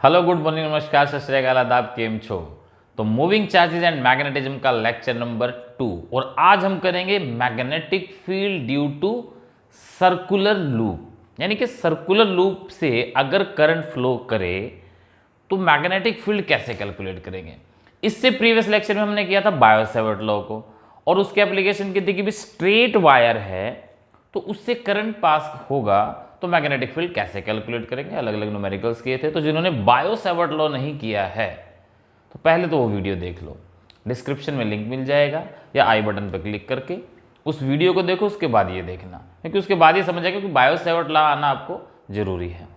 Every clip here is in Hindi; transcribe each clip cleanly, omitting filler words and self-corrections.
हेलो, गुड मॉर्निंग, नमस्कार, सत श्री अकाल, आदाब, केम छो। तो मूविंग चार्जेस एंड मैग्नेटिज्म का लेक्चर नंबर 2 और आज हम करेंगे magnetic field due to circular loop. यानी कि सर्कुलर लूप से अगर करंट फ्लो करे तो मैग्नेटिक फील्ड कैसे कैलकुलेट करेंगे। इससे प्रीवियस लेक्चर में हमने किया था बायो-सैवर्ट लॉ को और उसके एप्लीकेशन की थी कि भी स्ट्रेट वायर है तो उससे करंट पास होगा तो मैग्नेटिक फील्ड कैसे कैलकुलेट करेंगे। अलग अलग न्यूमेरिकल्स किए थे। तो जिन्होंने बायो-सैवर्ट लॉ नहीं किया है तो पहले तो वो वीडियो देख लो, डिस्क्रिप्शन में लिंक मिल जाएगा या आई बटन पर क्लिक करके उस वीडियो को देखो, उसके बाद ये देखना, क्योंकि उसके बाद ये समझ आएगा कि बायो-सैवर्ट लॉ आना आपको जरूरी है।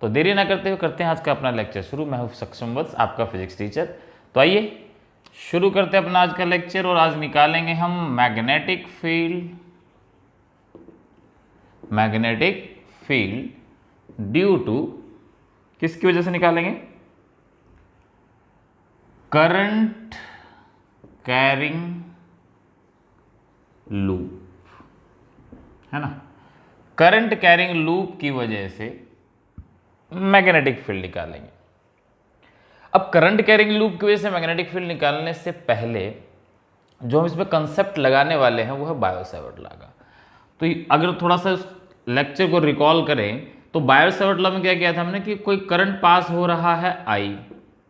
तो देरी ना करते हुए करते हैं आज का अपना लेक्चर शुरू। मैं हूं सक्षम वत्स, आपका फिजिक्स टीचर। तो आइए शुरू करते हैं अपना आज का लेक्चर और आज निकालेंगे हम मैग्नेटिक फील्ड ड्यू टू, किसकी वजह से निकालेंगे, करंट कैरिंग लूप, है ना। करंट कैरिंग लूप की वजह से मैग्नेटिक फील्ड निकालेंगे। अब करंट कैरिंग लूप की वजह से मैग्नेटिक फील्ड निकालने से पहले जो हम इसमें कंसेप्ट लगाने वाले हैं वो है बायो-सैवर्ट लॉ का। तो अगर थोड़ा सा उस लेक्चर को रिकॉल करें तो बायो-सैवर्ट लॉ में क्या किया था हमने कि कोई करंट पास हो रहा है I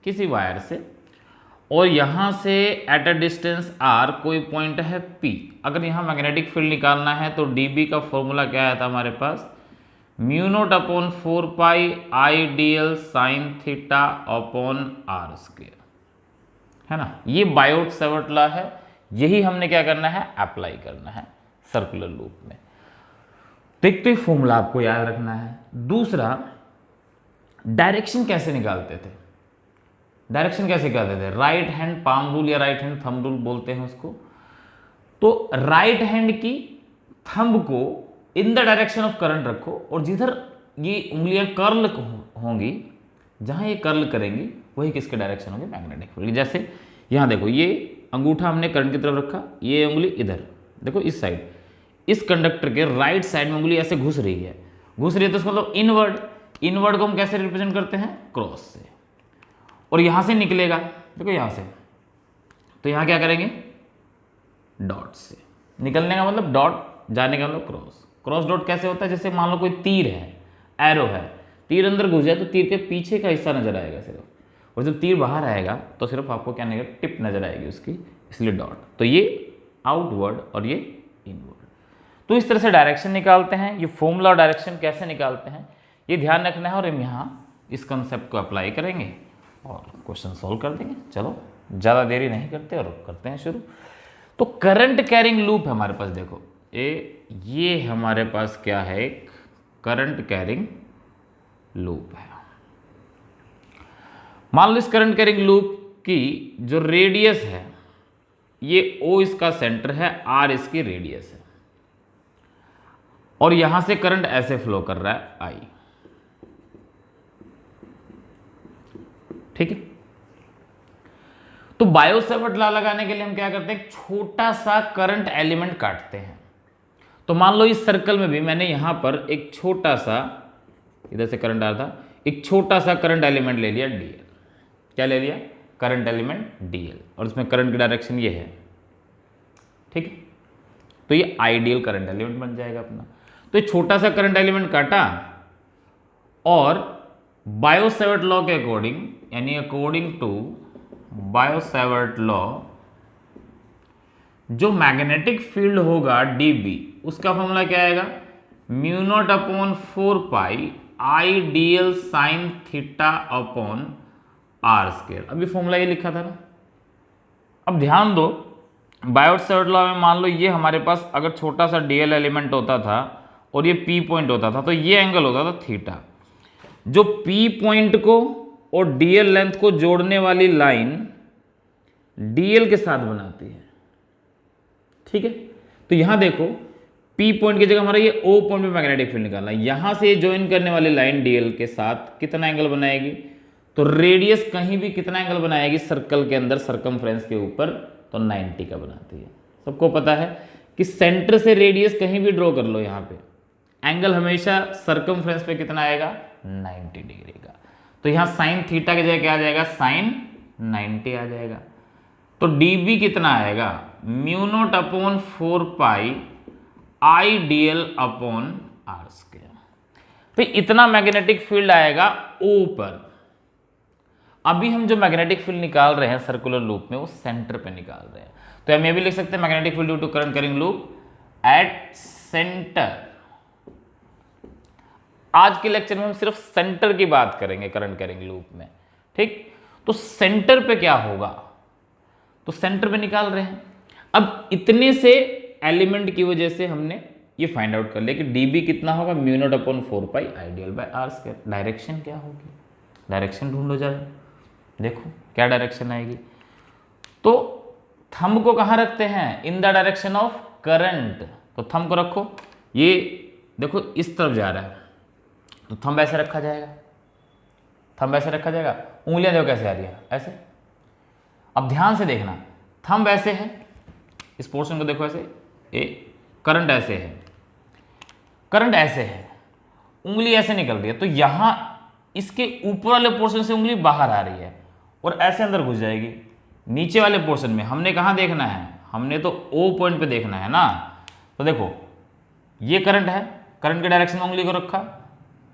किसी वायर से और यहाँ से एट अ डिस्टेंस R कोई पॉइंट है P। अगर यहाँ मैग्नेटिक फील्ड निकालना है तो dB का फॉर्मूला क्या आया था हमारे पास, म्यू0 अपॉन 4 पाई IDL sine theta upon R square, है ना। ये बायो-सैवर्ट लॉ है, यही हमने क्या करना है, अप्लाई करना है सर्कुलर लूप में। तो एक तो ये फॉर्मूला आपको याद रखना है। दूसरा, डायरेक्शन कैसे निकालते थे, राइट हैंड पाम रूल या राइट हैंड थंब रूल बोलते हैं उसको। तो राइट हैंड की थंब को in the direction of current रखो और जिधर ये उंगलियां कर्ल होंगी, जहां ये कर्ल करेंगी वही किसके डायरेक्शन होंगे, मैग्नेटिक फील्ड। जैसे यहां देखो, ये अंगूठा हमने करंट की तरफ रखा, ये उंगली इधर देखो, इस साइड, इस कंडक्टर के राइट साइड में उंगली ऐसे घुस रही है तो इसका मतलब इनवर्ड को हम कैसे रिप्रेजेंट करते हैं, क्रॉस से। और यहां से निकलेगा, देखो यहां से, तो यहां क्या करेंगे, डॉट से। निकलने का मतलब डॉट, जाने का मतलब क्रॉस डॉट कैसे होता है, जैसे मान लो कोई तीर है, एरो है, तीर अंदर घुस जाए तो तीर के पीछे का हिस्सा नजर आएगा सिर्फ, और जब तीर बाहर आएगा तो सिर्फ आपको क्या नजर, टिप नजर आएगी उसकी, इसलिए डॉट। तो ये आउटवर्ड और ये इनवर्ड। तो इस तरह से डायरेक्शन निकालते हैं। ये फॉर्मूला डायरेक्शन कैसे निकालते हैं ये ध्यान रखना है और हम यहाँ इस कंसेप्ट को अप्लाई करेंगे और क्वेश्चन सॉल्व कर देंगे। चलो ज़्यादा देरी नहीं करते और करते हैं शुरू। तो करंट कैरिंग लूप है हमारे पास, देखो ये हमारे पास क्या है, एक करंट कैरिंग लूप है। मान लो इस करंट कैरिंग लूप की जो रेडियस है, ये O इसका सेंटर है, R इसकी रेडियस है, और यहां से करंट ऐसे फ्लो कर रहा है I, ठीक है। तो बायो-सैवर्ट लॉ लगाने के लिए हम क्या करते हैं, एक छोटा सा करंट एलिमेंट काटते हैं। तो मान लो इस सर्कल में भी मैंने यहां पर एक छोटा सा, इधर से करंट आ रहा था, एक छोटा सा करंट एलिमेंट ले लिया DL। क्या ले लिया, करंट एलिमेंट DL, और इसमें करंट की डायरेक्शन ये है, ठीक है। तो ये आइडियल करंट एलिमेंट बन जाएगा अपना। तो ये छोटा सा करंट एलिमेंट काटा और बायो-सैवर्ट लॉ के अकॉर्डिंग, यानी अकॉर्डिंग टू बायो-सैवर्ट लॉ, जो मैग्नेटिक फील्ड होगा dB, उसका फॉर्मूला क्या आएगा, म्यू0 अपॉन 4 पाई IDL sine theta upon R square. अभी फॉर्मूला ये लिखा था ना। अब ध्यान दो, बायो-सैवर्ट लॉ में मान लो ये हमारे पास अगर छोटा सा DL एलिमेंट होता था और ये P पॉइंट होता था तो ये एंगल होता था थीटा। जो P पॉइंट को और DL लेंथ को जोड़ने वाली लाइन DL के साथ बनाती है, ठीक है। तो यहां देखो, P पॉइंट की जगह हमारा ये O पॉइंट पे मैग्नेटिक फील्ड निकालना है। यहां से ज्वाइन करने वाली लाइन DL के साथ कितना एंगल बनाएगी, तो रेडियस कहीं भी कितना एंगल बनाएगी सर्कल के अंदर, सर्कमफ्रेंस के ऊपर, तो 90 का बनाती है। सबको पता है कि सेंटर से रेडियस कहीं भी ड्रॉ कर लो, यहाँ पे एंगल हमेशा सर्कमफ्रेंस पे कितना आएगा, 90 डिग्री का। तो यहाँ साइन थीटा की जगह क्या आ जाएगा, साइन 90 आ जाएगा। तो dB कितना आएगा, mu naught upon 4 pi I dl upon R square. तो इतना मैग्नेटिक फील्ड आएगा O पर। अभी हम जो मैग्नेटिक फील्ड निकाल रहे हैं सर्कुलर लूप में, वो सेंटर पे निकाल रहे हैं। तो हम ये भी लिख सकते हैं magnetic field due to current carrying loop at centre. आज के लेक्चर में हम सिर्फ सेंटर की बात करेंगे करंट कैरिंग लूप में, ठीक। तो सेंटर पे क्या होगा, तो सेंटर पे निकाल रहे हैं। अब इतने से एलिमेंट की वजह से हमने ये फाइंड आउट कर लिया कि dB कितना होगा, mu naught upon 4 pi I dl by R square. Direction क्या होगी, डायरेक्शन ढूंढो जरा, देखो क्या डायरेक्शन आएगी। तो थंब को कहाँ रखते हैं, in the direction of current. तो थंब को रखो, ये देखो इस तरफ जा रहा है, तो थंब ऐसे रखा जाएगा, थंब ऐसे रखा जाएगा। उंगलियां देखो कैसे आ रही है, ऐसे। अब ध्यान से देखना, थंब ऐसे है, इस पोर्शन को देखो ऐसे, करंट ऐसे है, करंट ऐसे है, उंगली ऐसे निकल रही है। तो यहां इसके ऊपर वाले पोर्शन से उंगली बाहर आ रही है और ऐसे अंदर घुस जाएगी। नीचे वाले पोर्शन में हमने कहाँ देखना है, हमने तो O पॉइंट पे देखना है ना। तो देखो ये करंट है, करंट के डायरेक्शन में उंगली को रखा,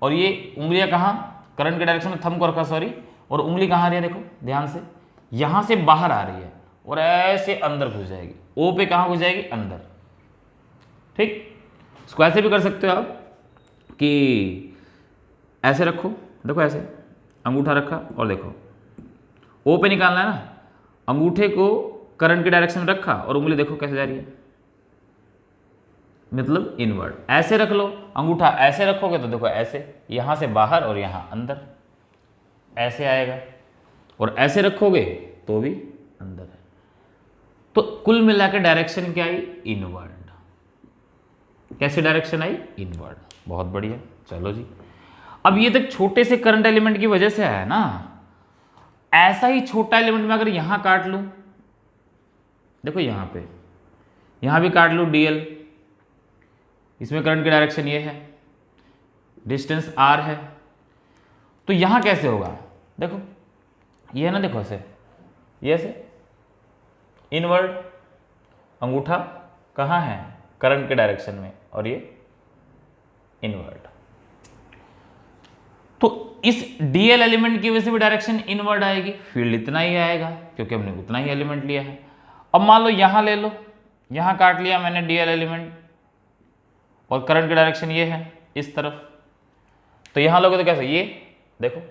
और ये उंगलियां कहाँ, करंट के डायरेक्शन में थंब को रखा, सॉरी, और उंगली कहाँ आ रही है, देखो ध्यान से, यहां से बाहर आ रही है और ऐसे अंदर घुस जाएगी। O पे कहाँ घुस जाएगी, अंदर, ठीक। इसको ऐसे भी कर सकते हो आप कि ऐसे रखो, देखो ऐसे अंगूठा रखा और देखो O पे निकालना है ना, अंगूठे को करंट के डायरेक्शन में रखा और उंगली देखो कैसे जा रही है, मतलब इनवर्ड। ऐसे रख लो, अंगूठा ऐसे रखोगे तो देखो ऐसे, यहां से बाहर और यहां अंदर, ऐसे आएगा। और ऐसे रखोगे तो भी अंदर है। तो कुल मिलाकर डायरेक्शन क्या आई, इनवर्ड। कैसी डायरेक्शन आई, इनवर्ड। बहुत बढ़िया, चलो जी। अब ये तक छोटे से करंट एलिमेंट की वजह से आया ना, ऐसा ही छोटा एलिमेंट में अगर यहां काट लूं, देखो यहां पे, यहां भी काट लूं dl, इसमें करंट की डायरेक्शन ये है, डिस्टेंस r है, तो यहां कैसे होगा, देखो ये है ना, देखो ऐसे, ये ऐसे इनवर्ड, अंगूठा कहां है, करंट के डायरेक्शन में, और ये इनवर्ड। तो इस dl एलिमेंट की वजह से भी डायरेक्शन इनवर्ड आएगी, फील्ड इतना ही आएगा क्योंकि हमने उतना ही एलिमेंट लिया है। अब मान लो यहां ले लो, यहां काट लिया मैंने dl एलिमेंट और करंट की डायरेक्शन ये है इस तरफ, तो यहां लोगे तो कैसे, ये देखो,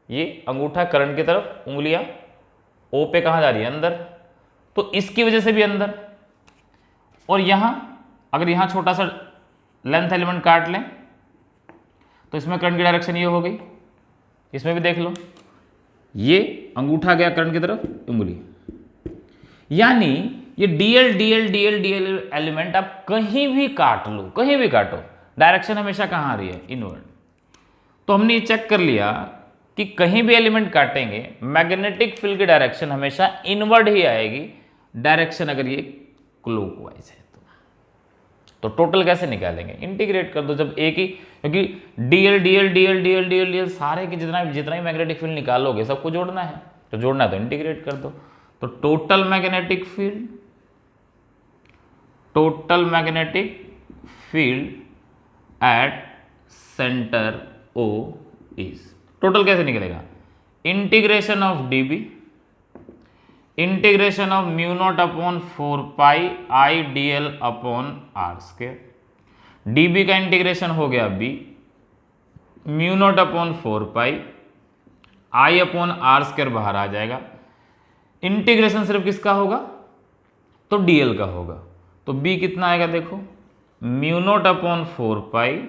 ये अंगूठा करंट की तरफ, उंगलियां O पे कहां जा रही है, अंदर, तो इसकी वजह से भी अंदर। और यहां अगर यहां छोटा सा लेंथ एलिमेंट काट लें तो इसमें करंट की डायरेक्शन ये हो गई, इसमें भी देख लो, ये अंगूठा गया करंट की तरफ, उंगली, यानी ये dl dl dl dl element आप कहीं भी काट लो, कहीं भी काटो, डायरेक्शन हमेशा कहां आ रही है, इनवर्ड। तो हमने ये चेक कर लिया कि कहीं भी एलिमेंट काटेंगे मैग्नेटिक फील्ड की डायरेक्शन हमेशा इनवर्ड ही आएगी, डायरेक्शन अगर ये क्लॉकवाइज है तो टोटल कैसे निकालेंगे, इंटीग्रेट कर दो। जब एक ही, क्योंकि dl dl dl dl dl dl सारे के जितना ही मैग्नेटिक फील्ड निकालोगे सबको जोड़ना है, तो जोड़ना है तो इंटीग्रेट कर दो। तो total magnetic field at centre O is, total कैसे निकलेगा, integration of dB integration of mu naught upon 4 pi I dl upon R square. dB का इंटीग्रेशन हो गया b, mu naught upon 4 pi I upon R square बाहर आ जाएगा। इंटीग्रेशन सिर्फ किसका होगा, तो dl का होगा। तो b कितना आएगा, देखो mu naught upon 4 pi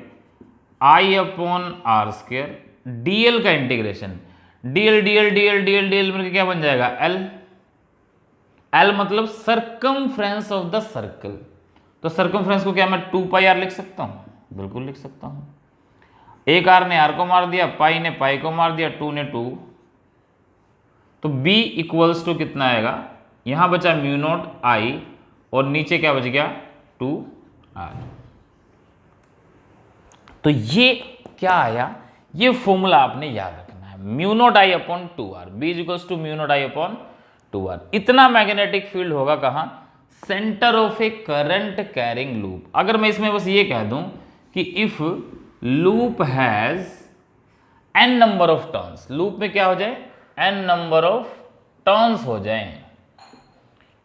I upon R square, dl का integration, dl dl dl dl dl मिलकर क्या बन जाएगा, L मतलब सर्कमफ्रेंस ऑफ द सर्कल। तो सर्कमफ्रेंस को क्या मैं 2 पाई आर लिख सकता हूं, बिल्कुल लिख सकता हूं। एक आर ने आर को मार दिया, पाई ने पाई को मार दिया, 2 ने 2, तो b इक्वल्स टू कितना आएगा, यहां बचा म्यू नॉट आई और नीचे क्या बच गया, 2r। तो ये क्या आया, ये फॉर्मूला आपने याद रखना है, mu naught I upon 2r, B is equals to mu naught I upon 2r। इतना मैग्नेटिक फील्ड होगा कहाँ, centre of a current carrying loop. अगर मैं इसमें बस ये कह दूं कि if loop has n number of turns, loop में क्या हो जाए, n नंबर ऑफ टर्न्स हो जाए,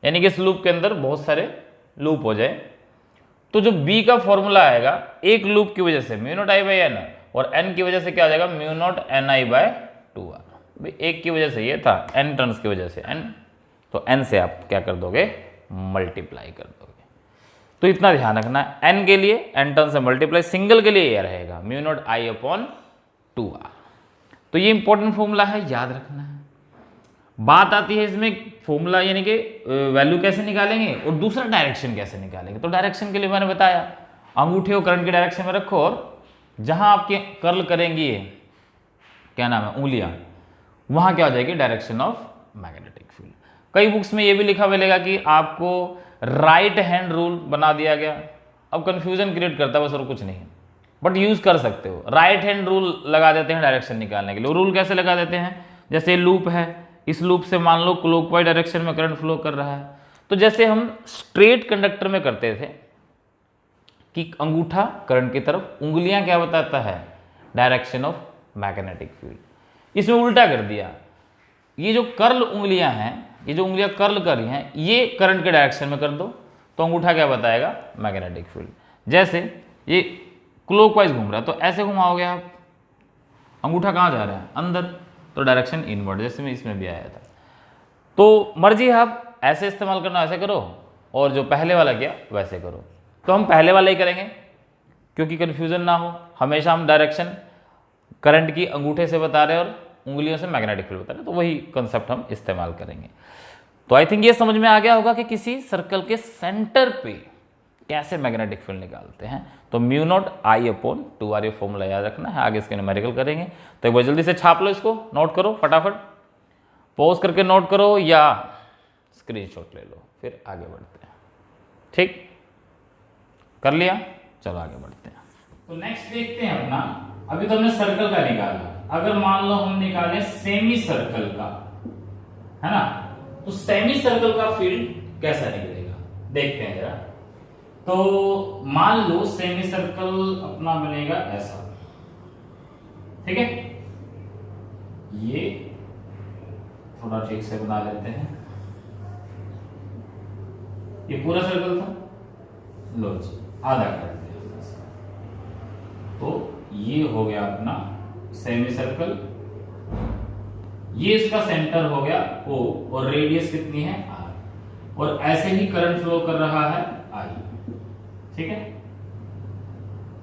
यानी कि इस लूप के अंदर बहुत सारे लूप हो जाए, तो जो B का फॉर्मूला आएगा एक लूप की वजह से mu naught I by N, और n की वजह से क्या हो जाएगा, mu naught N I by 2r। भाई एक की वजह से ये था, n टर्न्स की वजह से n, तो n से आप क्या कर दोगे, मल्टीप्लाई कर दोगे। तो इतना ध्यान रखना, n के लिए n टर्न से मल्टीप्लाई, सिंगल के लिए ये रहेगा mu naught I upon 2r। तो ये इंपॉर्टेंट फॉर्मूला है, याद रखना है। बात आती है इसमें फॉर्मूला यानी कि वैल्यू कैसे निकालेंगे और दूसरा डायरेक्शन कैसे निकालेंगे। तो डायरेक्शन के लिए मैंने बताया, अंगूठे को करंट की डायरेक्शन में रखो और जहां आपके कर्ल करेंगी ये क्या नाम है, उंगलियां, वहां क्या हो जाएगी, डायरेक्शन ऑफ मैग्नेटिक फील्ड। कई बुक्स में ये भी लिखा मिलेगा कि आपको राइट हैंड रूल बना दिया गया। अब कंफ्यूजन क्रिएट करता है बस, और कुछ नहीं, बट यूज कर सकते हो। राइट हैंड रूल लगा देते हैं डायरेक्शन निकालने के लिए। रूल कैसे लगा देते हैं, जैसे लूप है, इस लूप से मान लो क्लॉकवाइज डायरेक्शन में करंट फ्लो कर रहा है, तो जैसे हम स्ट्रेट कंडक्टर में करते थे कि अंगूठा करंट की तरफ, उंगलियां क्या बताता है, डायरेक्शन ऑफ मैग्नेटिक फील्ड। इसमें उल्टा कर दिया, ये जो कर्ल उंगलियां हैं, ये जो उंगलियां कर्ल कर रही हैं, ये करंट के डायरेक्शन में कर दो तो अंगूठा क्या बताएगा, मैग्नेटिक फील्ड। जैसे ये क्लॉकवाइज घूम रहा है तो ऐसे घुमाओगे आप, अंगूठा कहाँ जा रहा है, अंदर, तो डायरेक्शन इनवर्ड, जैसे में इसमें भी आया था। तो मर्जी है, आप ऐसे इस्तेमाल करना ऐसे करो, और जो पहले वाला किया वैसे करो। तो हम पहले वाला ही करेंगे क्योंकि कन्फ्यूजन ना हो। हमेशा हम डायरेक्शन करंट की अंगूठे से बता रहे हैं और उंगलियों से मैग्नेटिक फील्ड बता रहे हैं, तो वही कंसेप्ट हम इस्तेमाल करेंगे। तो आई थिंक ये समझ में आ गया होगा कि किसी सर्कल के सेंटर पे कैसे मैग्नेटिक फील्ड निकालते हैं। तो mu naught I upon 2r, ये फॉर्मूला याद रखना है, आगे इसके न्यूमेरिकल करेंगे। तो एक बार जल्दी से छाप लो, इसको नोट करो फटाफट, पॉज करके नोट करो या स्क्रीनशॉट ले लो, फिर आगे बढ़ते हैं। ठीक, कर लिया, चलो आगे बढ़ते हैं। तो नेक्स्ट देखते हैं अपना, अभी तो हमने सर्कल का निकाला, अगर मान लो हम निकालें सेमी सर्कल का, है ना, तो सेमी सर्कल का फील्ड कैसा निकलेगा देखते हैं जरा। तो मान लो सेमी सर्कल अपना बनेगा ऐसा, ठीक है, ये थोड़ा ठीक से बना लेते हैं, ये पूरा सर्कल था, लो जी आधा कर दिया, तो ये हो गया अपना सेमी सर्कल, ये इसका सेंटर हो गया O और रेडियस कितनी है R, और ऐसे ही करंट फ्लो कर रहा है I, ठीक है,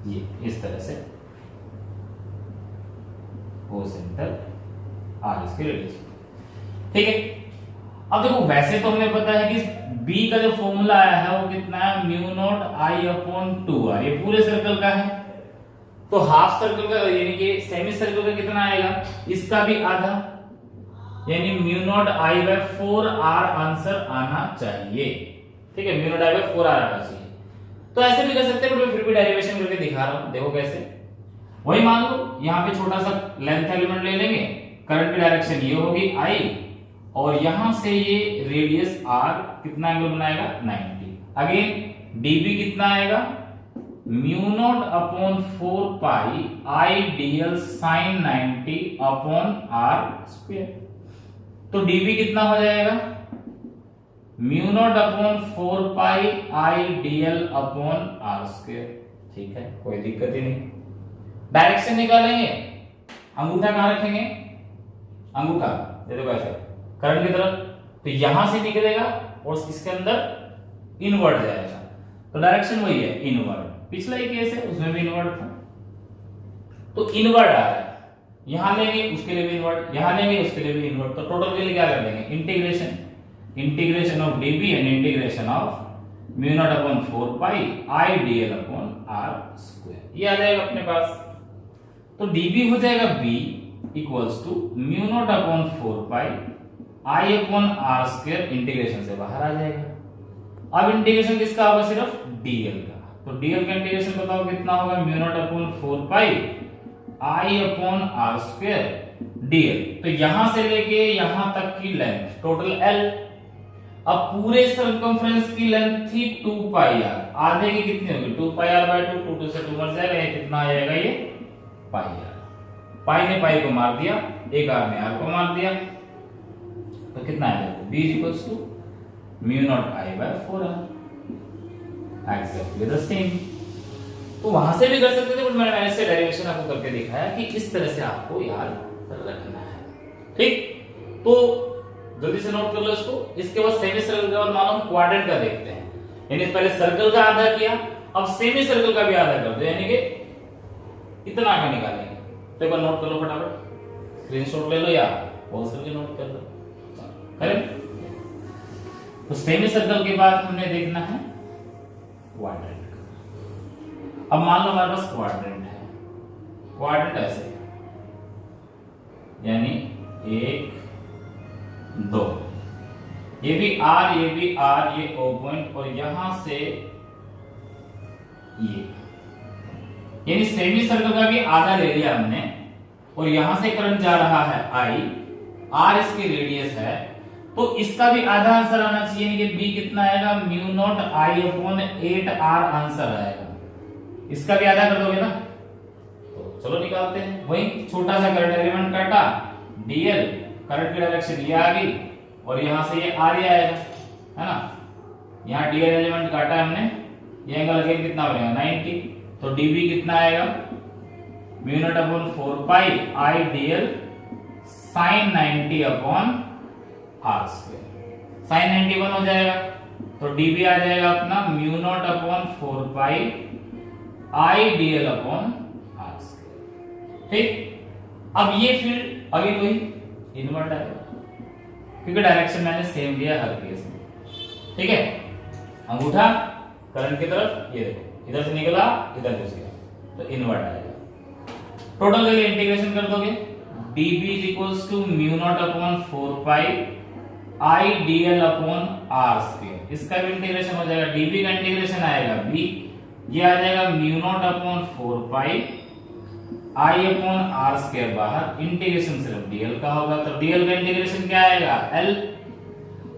ये इस तरह से O सेंटर R इसके रेडियस, ठीक है। अब देखो वैसे तो हमें पता है कि B का जो फॉर्मूला आया है वो कितना है, mu naught I upon 2R, ये पूरे सर्कल का है। तो हाफ सर्कल का यानी कि सेमी सर्कल का कितना आएगा, इसका भी आधा, यानी mu naught I by 4r answer आना चाहिए, ठीक है, mu naught I by 4r आना चाहिए। तो ऐसे भी कर सकते हैं, फिर भी डेरिवेशन करके दिखा रहा हूं, देखो कैसे। वही मान लो यहां पे छोटा सा लेंथ एलिमेंट ले लेंगे, करंट की डायरेक्शन ये होगी I, और यहां से ये रेडियस R कितना एंगल बनाएगा, 90। अगेन dB कितना आएगा, mu naught upon 4 pi I dl sin 90 upon R square. तो dB कितना हो जाएगा, mu naught upon 4 pi I dl upon R square, ठीक है, कोई दिक्कत ही नहीं। डायरेक्शन निकालेंगे, अंगूठा कहां रखेंगे, अंगूठा ये देखो ऐसे करंट की तरफ, तो यहां से निकलेगा और इसके अंदर इनवर्ड जाएगा, तो डायरेक्शन वही है इनवर्ड। पिछला एक केस है उसमें भी इनवर्ड था, तो इनवर्ड आ रहा है, यहां लेंगे उसके लिए भी इनवर्ड, यहां लेंगे उसके लिए भी इनवर्ड, तो टोटल के लिए क्या कर देंगे, integration of dB and integration of mu naught upon 4 pi I dl upon R square, ये आ जाएगा अपने पास। तो dB हो जाएगा B equals to mu naught upon 4 pi I upon R square, integration से बाहर आ जाएगा। अब इंटीग्रेशन किसका होगा, सिर्फ dl का, तो dl का इंटीग्रेशन बताओ कितना होगा, mu naught upon 4 pi I upon R square dl, तो यहां से लेके यहां तक की लेंथ टोटल l। अब पूरे सर्कमफ्रेंस की लेंथ थी 2 पाई r, आधे की कितनी होगी 2 पाई r बाय 2, 2 से 2 मर जाएगा, ये कितना आ जाएगा ये पाई r। पाई ने पाई को मार दिया, एक r ने r को मार दिया, तो कितना आ जाएगा b equals to mu naught i by 4r, exactly the same. तो वहां से भी कर सकते थे, बट मैंने ऐसे डेरिवेशन आपको करके दिखाया कि इस तरह से आपको याद रखना है। ठीक, तो जल्दी से नोट कर लो इसको। इसके बाद सेमी सर्कल के बाद मान लो क्वाड्रेंट का देखते हैं, यानी पहले सर्कल का आधा किया, अब सेमी सर्कल का भी आधा कर दो, यानी कि इतना का निकालेंगे। तो एक बार नोट कर लो फटाफट, स्क्रीनशॉट ले लो या बहुत सारे नोट कर लो, करेक्ट। तो सेमी सर्कल के बाद हमने देखना है क्वाड्रेंट। अब मान लो हमारे पास क्वाड्रेंट है, क्वाड्रेंट ऐसे यानी 1 2, ये भी R ये भी R, ये O पॉइंट, और यहां से ये, यानी सेमी सर्कल का भी आधा ले लिया हमने, और यहां से करंट जा रहा है I, R इसकी रेडियस है, तो इसका भी आधा आंसर आना चाहिए, यानी कि B कितना आएगा mu naught I upon 8R answer आएगा। इसका भी आधा कर दोगे ना, तो चलो निकालते हैं। वही छोटा सा करंट एलिमेंट काटा, dl, करंट की डायरेक्शन ये आ गई, और यहां से ये R आएगा, है ना। यहाँ dl एलिमेंट काटा हमने, ये एंगल अगेन कितना बनेगा 90, तो db कितना आएगा mu naught upon 4 pi I dl sin 90 upon R square, sin 91 हो जाएगा, तो db आ जाएगा अपना mu naught upon 4 pi I dl upon R square. ठीक, अब ये फील्ड अगेन वही इनवर्ट आएगा, क्योंकि डायरेक्शन मैंने सेम लिया हर केस में। ठीक है, अंगूठा करंट की तरफ, ये देखो इधर से निकला इधर घुस गया, तो इनवर्ट आएगा। टोटल के लिए इंटीग्रेशन कर दोगे, db is equals to mu naught upon 4 pi I dl upon R square, इसका भी इंटीग्रेशन हो जाएगा, db का इंटीग्रेशन आएगा b, ये आ जाएगा mu naught upon 4 pi I upon R square, बाहर इंटीग्रेशन सिर्फ dl का होगा, तो dl का इंटीग्रेशन क्या आएगा l।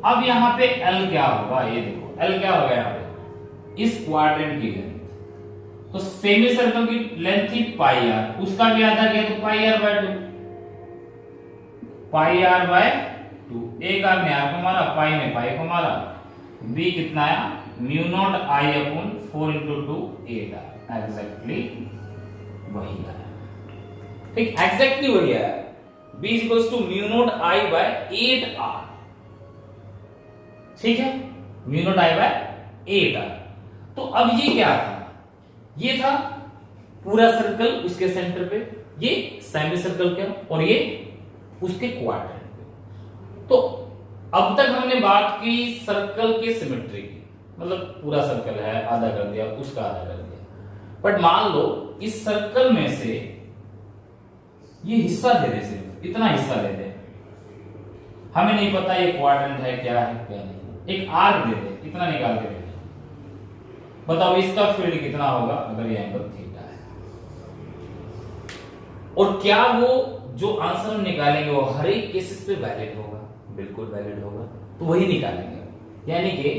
अब यहाँ पे l क्या होगा, ये देखो l क्या होगा यहाँ पे, इस क्वाड्रेंट की लेंथ, तो सेमी सर्कल की लेंथ थी पाई r, उसका भी आधा किया तो पाई r बाय 2, पाई r बाय 2, एक r ने r को मारा, पाई ने पाई को मारा, b कितना आया mu naught I upon 4 into 2 8r, exactly वही आया। ठीक, एग्जैक्टली वही आया, b equals to mu naught I by 8r। ठीक है, mu naught I by 8r। तो अब ये क्या था, ये था पूरा सर्कल उसके सेंटर पे, ये सेमी सर्कल का, और ये उसके क्वाड्रेंट पे। तो अब तक हमने बात की सर्कल के सिमेट्री की, मतलब पूरा सर्कल है, आधा कर दिया, उसका आधा कर दिया। बट मान लो इस सर्कल में से ये हिस्सा दे दे, सिर्फ इतना हिस्सा दे दे, हमें नहीं पता ये क्वाड्रेंट है क्या है क्या नहीं, एक आर्क दे दे, इतना निकाल के दे दे, बताओ इसका फील्ड कितना होगा अगर ये एंगल थीटा है, और क्या वो जो आंसर हम निकालेंगे वो हर एक केसेस पे वैलिड होगा, बिल्कुल वैलिड होगा, तो वही निकालेंगे। यानी कि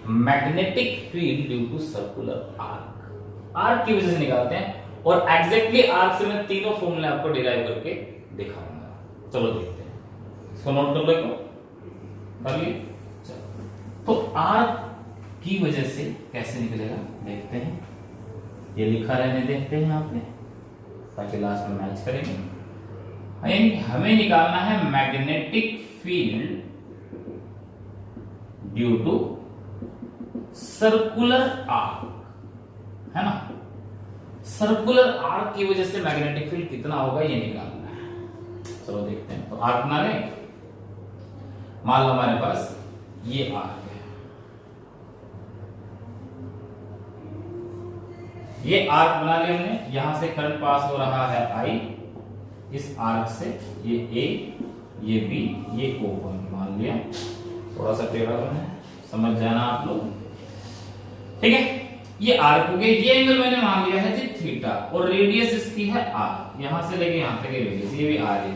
magnetic field due to circular arc, arc की वजह से निकालते हैं, और एग्जैक्टली आर्क से मैं तीनों फॉर्मूले आपको डिराइव करके दिखाऊंगा। चलो देखते हैं, इसको नोट कर लो, कर लिए। तो आर्क की वजह से कैसे निकलेगा देखते हैं, ये लिखा रहने देखते हैं यहाँ पे, ताकि लास्ट में मैच करेंगे। हमें निकालना है magnetic field due to circular arc, है ना। सर्कुलर आर्क की वजह से मैग्नेटिक फील्ड कितना होगा ये निकालना है। चलो देखते हैं, तो आर्क बना लें, मान लो हमारे पास ये आर्क है, ये आर्क बना लिया हमने, यहां से करंट पास हो रहा है I, इस आर्क से ये A, ये B, ये O पॉइंट मान लिया, थोड़ा सा टेढ़ा है, समझ जाना आप लोग। ठीक है, ये आर्क हो गया, ये एंगल मैंने मान लिया है जी थीटा, और रेडियस इसकी है r, यहां से लेके यहां तक रेडियस, ये भी r है।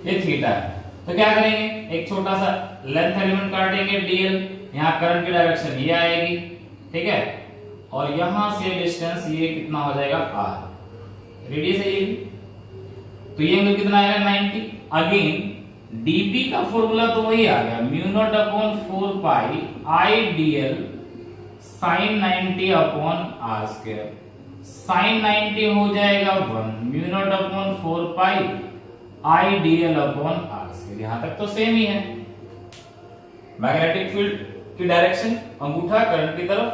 ये थीटा है। तो क्या करेंगे, एक छोटा सा लेंथ एलिमेंट काटेंगे डीएल, यहाँ करंट की डायरेक्शन ये आएगी, ठीक है, और यहां से डिस्टेंस ये कितना हो जाएगा आर, रेडियस है ये भी। तो ये एंगल कितना आएगा 90। अगेन dp का फॉर्मूला तो वही आ गया, mu naught upon 4 pi I dl sin 90 upon R square. sin 90 हो जाएगा 1 mu naught upon 4 pi I dl upon R square. यहां तक तो सेम ही है। मैग्नेटिक फील्ड की डायरेक्शन अंगूठा करंट की तरफ,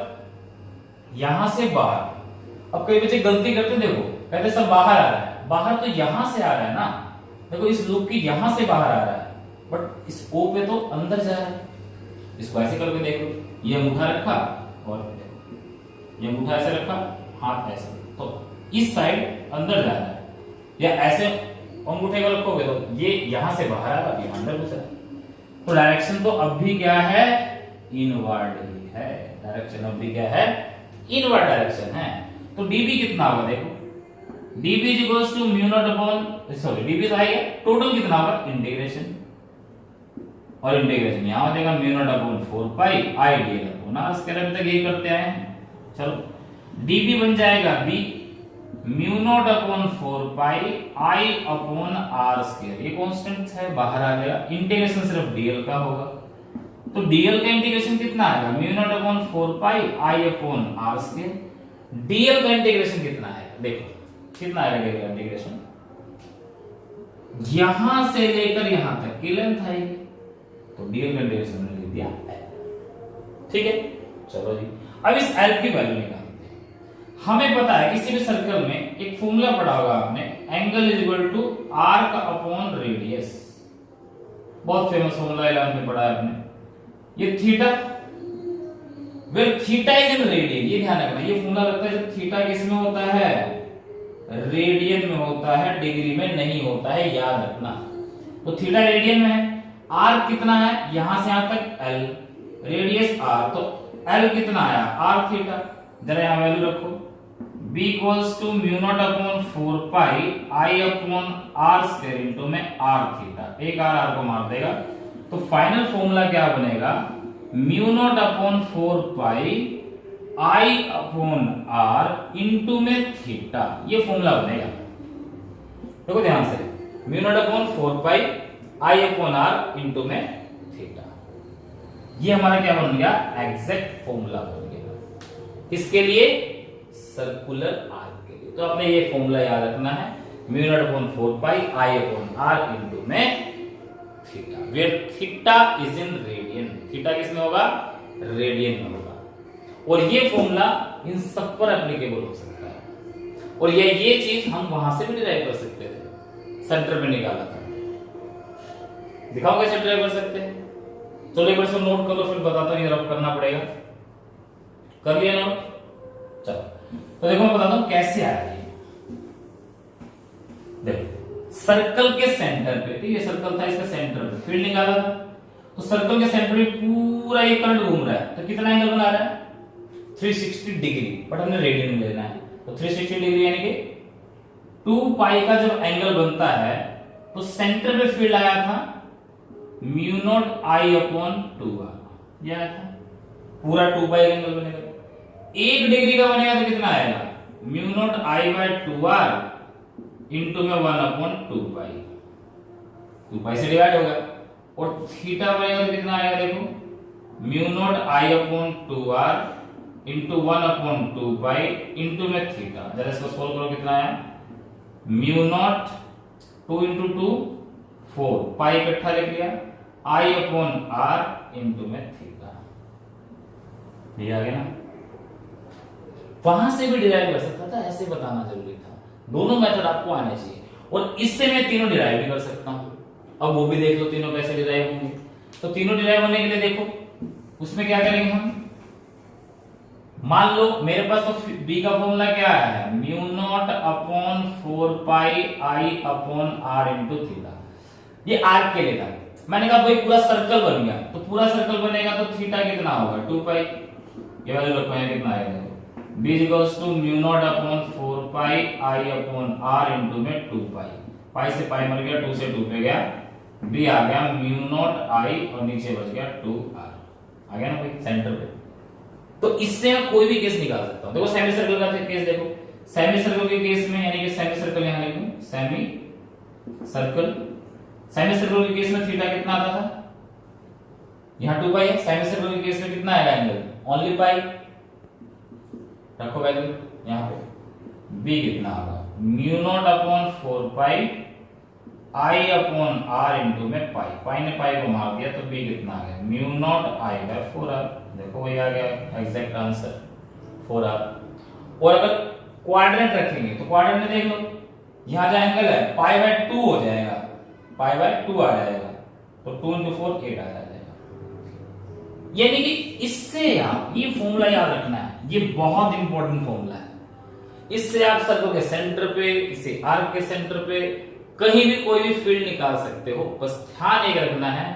यहां से बाहर। अब कई बच्चे गलती करते, देखो कहते सब बाहर आ रहा है, बाहर तो यहां से आ रहा है ना, देखो इस लूप की यहां से बाहर आ रहा है, बट इस ओ पे तो अंदर जा रहा है। इसको ऐसे करके देखो, ये अंगूठा रखा और ये अंगूठा ऐसे रखा, हाथ ऐसे, तो इस साइड अंदर जा रहा है, या ऐसे अंगूठे को रखोगे तो ये यहां से बाहर आ रहा है, अंदर घुस रहा है। तो डायरेक्शन तो अब भी क्या है, इनवर्ड ही है। डायरेक्शन अब भी क्या है, इनवर्ड डायरेक्शन है। तो dB कितना होगा, देखो dB is equals to mu naught upon, sorry dB तो आएगा, टोटल कितना होगा इंटीग्रेशन, और इंटीग्रेशन यहां हो जाएगा mu naught upon 4 pi I dl upon r square. अभी तक यही करते आए हैं। चलो dB बन जाएगा b mu naught upon 4 pi I upon r square. ये कांस्टेंट है, बाहर आ गया। इंटीग्रेशन सिर्फ dl का होगा, तो dl का इंटीग्रेशन कितना आएगा, mu naught upon 4 pi I upon r square. dl का इंटीग्रेशन कितना आएगा, देखो कितना आएगा dl का इंटीग्रेशन, यहां से लेकर यहां तक की लेंथ आएगी, तो dl का इंटीग्रेशन मैंने लिख दिया, ठीक है। चलो जी, अब इस l की वैल्यू निकालते हैं। हमें पता है किसी भी सर्कल में एक फॉर्मूला पढ़ा होगा आपने, angle is equal to arc upon radius, बहुत फेमस फॉर्मूला 11th में पढ़ा है आपने। ये theta, where theta is in radian, ये ध्यान रखना, ये फॉर्मूला रखता है जब थीटा किस में होता है, रेडियन में होता है, डिग्री में नहीं होता है, याद रखना। तो थीटा रेडियन में है, आर कितना है, यहां से यहां तक एल, रेडियस आर, तो एल कितना आया आर थीटा। जरा यहां वैल्यू रखो, b equals to mu naught upon 4 pi I upon R square into में r थीटा, एक आर को मार देगा, तो फाइनल फॉर्मूला क्या बनेगा, mu naught upon 4 pi I upon R into में थीटा, ये फॉर्मूला बनेगा। देखो ध्यान से, mu naught upon 4 pi I upon R into में थीटा, ये हमारा क्या बन गया, एग्जैक्ट फॉर्मूला बन गया। किसके लिए, सर्कुलर आर्क के लिए। तो आपने ये फॉर्मूला याद रखना है, mu naught upon 4 pi I upon R into में theta, where theta is in radian. Theta किसमें होगा, रेडियन में होगा। और ये फॉर्मूला इन सब पर एप्लीकेबल हो सकता है, और ये चीज हम वहां से भी डिराइव कर सकते थे, सेंटर पे निकाला था। दिखाओ कैसे डिराइव कर सकते हैं, चलो एक बार से नोट कर लो, फिर बताता हूं, ये रफ करना पड़ेगा। कर लिया नोट, चलो तो देखो मैं बताता हूं कैसे आया ये। देखो सर्कल के सेंटर पे, ठीक है, सर्कल था, इसका सेंटर पे फील्ड निकाला था, तो सर्कल के सेंटर में पूरा ये करंट घूम रहा है, तो कितना एंगल बना रहा है 360 डिग्री, बट हमने रेडियन में लेना है, तो 360 डिग्री यानी कि 2 पाई का जब एंगल बनता है, तो सेंटर पे फील्ड आया था mu naught I upon 2r, ये आया था, पूरा 2 पाई एंगल बनेगा। 1 डिग्री का बनेगा तो कितना आएगा, mu naught I by 2r into में 1 अपॉन 2 पाई से डिवाइड होगा, और थीटा बनेगा तो कितना आएगा, देखो mu naught I upon 2r into 1 upon 2 pi into में थीटा। जरा इसको सोल्व करो, कितना आया, म्यू नॉट 2 इंटू 2 4 पाई इकट्ठा लिख लिया, आई अपॉन आर इंटू में थीटा, ये आ गया ना। वहां से भी डिराइव कर सकता था, ऐसे बताना जरूरी था, दोनों मेथड आपको आने चाहिए, और इससे मैं तीनों डिराइव भी कर सकता हूं। अब वो भी देख लो तीनों कैसे डिराइव होंगे। तो तीनों डिराइव होने के लिए देखो उसमें क्या करेंगे हम, मान लो मेरे पास तो b का फॉर्मूला क्या है, mu naught upon 4 pi I upon R into theta, ये आर्क के लिए था। मैंने कहा भाई पूरा सर्कल बन गया, तो पूरा सर्कल बनेगा तो थीटा कितना होगा 2 पाई, ये वैल्यू रखो है कितना आएगा, b equals to mu naught upon 4 pi I upon R into में 2 पाई, पाई से पाई मर गया, 2 से 2 पे गया, b आ गया म्यू नॉट i और नीचे बच गया 2r। आ गया ना भाई सेंटर पे। तो इससे मैं कोई भी केस निकाल सकता हूं। देखो सेमी सर्कल का केस देखो, सेमी सर्कल के केस में यानी कि सेमी सर्कल यहां लिखूं, सेमी सर्कल, सेमी सर्कल के केस में थीटा कितना आता था, यहां 2 पाई है। सेमी सर्कल के केस में कितना आएगा एंगल, ओनली पाई। रखो वैल्यू यहां पे, b कितना आएगा mu naught upon 4 pi i upon r into में पाई, पाई ने पाई को मार दिया तो b कितना आ गया mu naught i by 4r। देखो वही आ गया एग्जैक्ट आंसर 4r। और अगर क्वाड्रेंट रखेंगे तो क्वाड्रेंट में देख लो, यहां जो एंगल है पाई बाय 2 हो जाएगा, पाई बाय 2 आ जाएगा, तो 2 into 4 8 आ जाएगा। यानी कि इससे आप ये फॉर्मूला याद रखना है, ये बहुत इंपॉर्टेंट फॉर्मूला है। इससे आप सर्कल के सेंटर पे, इसे आर्क के सेंटर पे कहीं भी कोई भी फील्ड निकाल सकते हो। बस ध्यान एक रखना है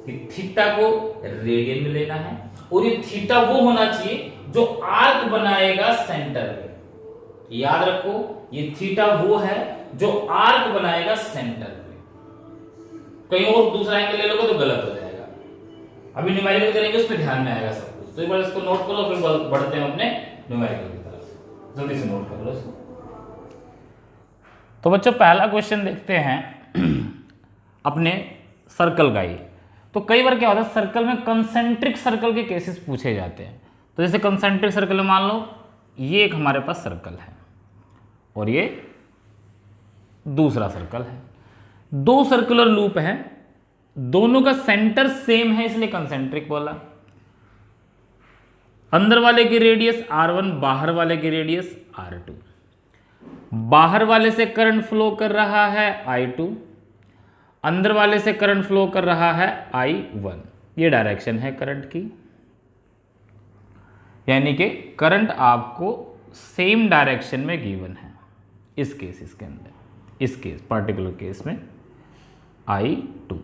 कि थीटा को रेडियन में लेना है और ये थीटा वो होना चाहिए जो आर्क बनाएगा सेंटर पे। याद रखो ये थीटा वो है जो आर्क बनाएगा सेंटर पे। कहीं और दूसरा एंगल ले लोगे तो गलत हो जाएगा। अभी न्यूमेरिकल करेंगे उस पर ध्यान में आएगा सब कुछ। तो एक बार इसको नोट करो, फिर बढ़ते हैं अपने न्यूमेरिकल की तरफ। जल्दी से नोट कर लो इसको। तो बच्चों पहला क्वेश्चन देखते हैं अपने सर्कल का ही। तो कई बार क्या होता है सर्कल में कंसेंट्रिक सर्कल के केसेस पूछे जाते हैं। तो जैसे कंसेंट्रिक सर्कल में मान लो ये एक हमारे पास सर्कल है और ये दूसरा सर्कल है, दो सर्कुलर लूप है, दोनों का सेंटर सेम है इसलिए कंसेंट्रिक बोला। अंदर वाले की रेडियस r1, बाहर वाले की रेडियस r2। बाहर वाले से करंट फ्लो कर रहा है I2, अंदर वाले से करंट फ्लो कर रहा है I1। ये डायरेक्शन है करंट की, यानी कि करंट आपको सेम डायरेक्शन में गिवन है इस केस के अंदर, इस केस पार्टिकुलर केस में I2,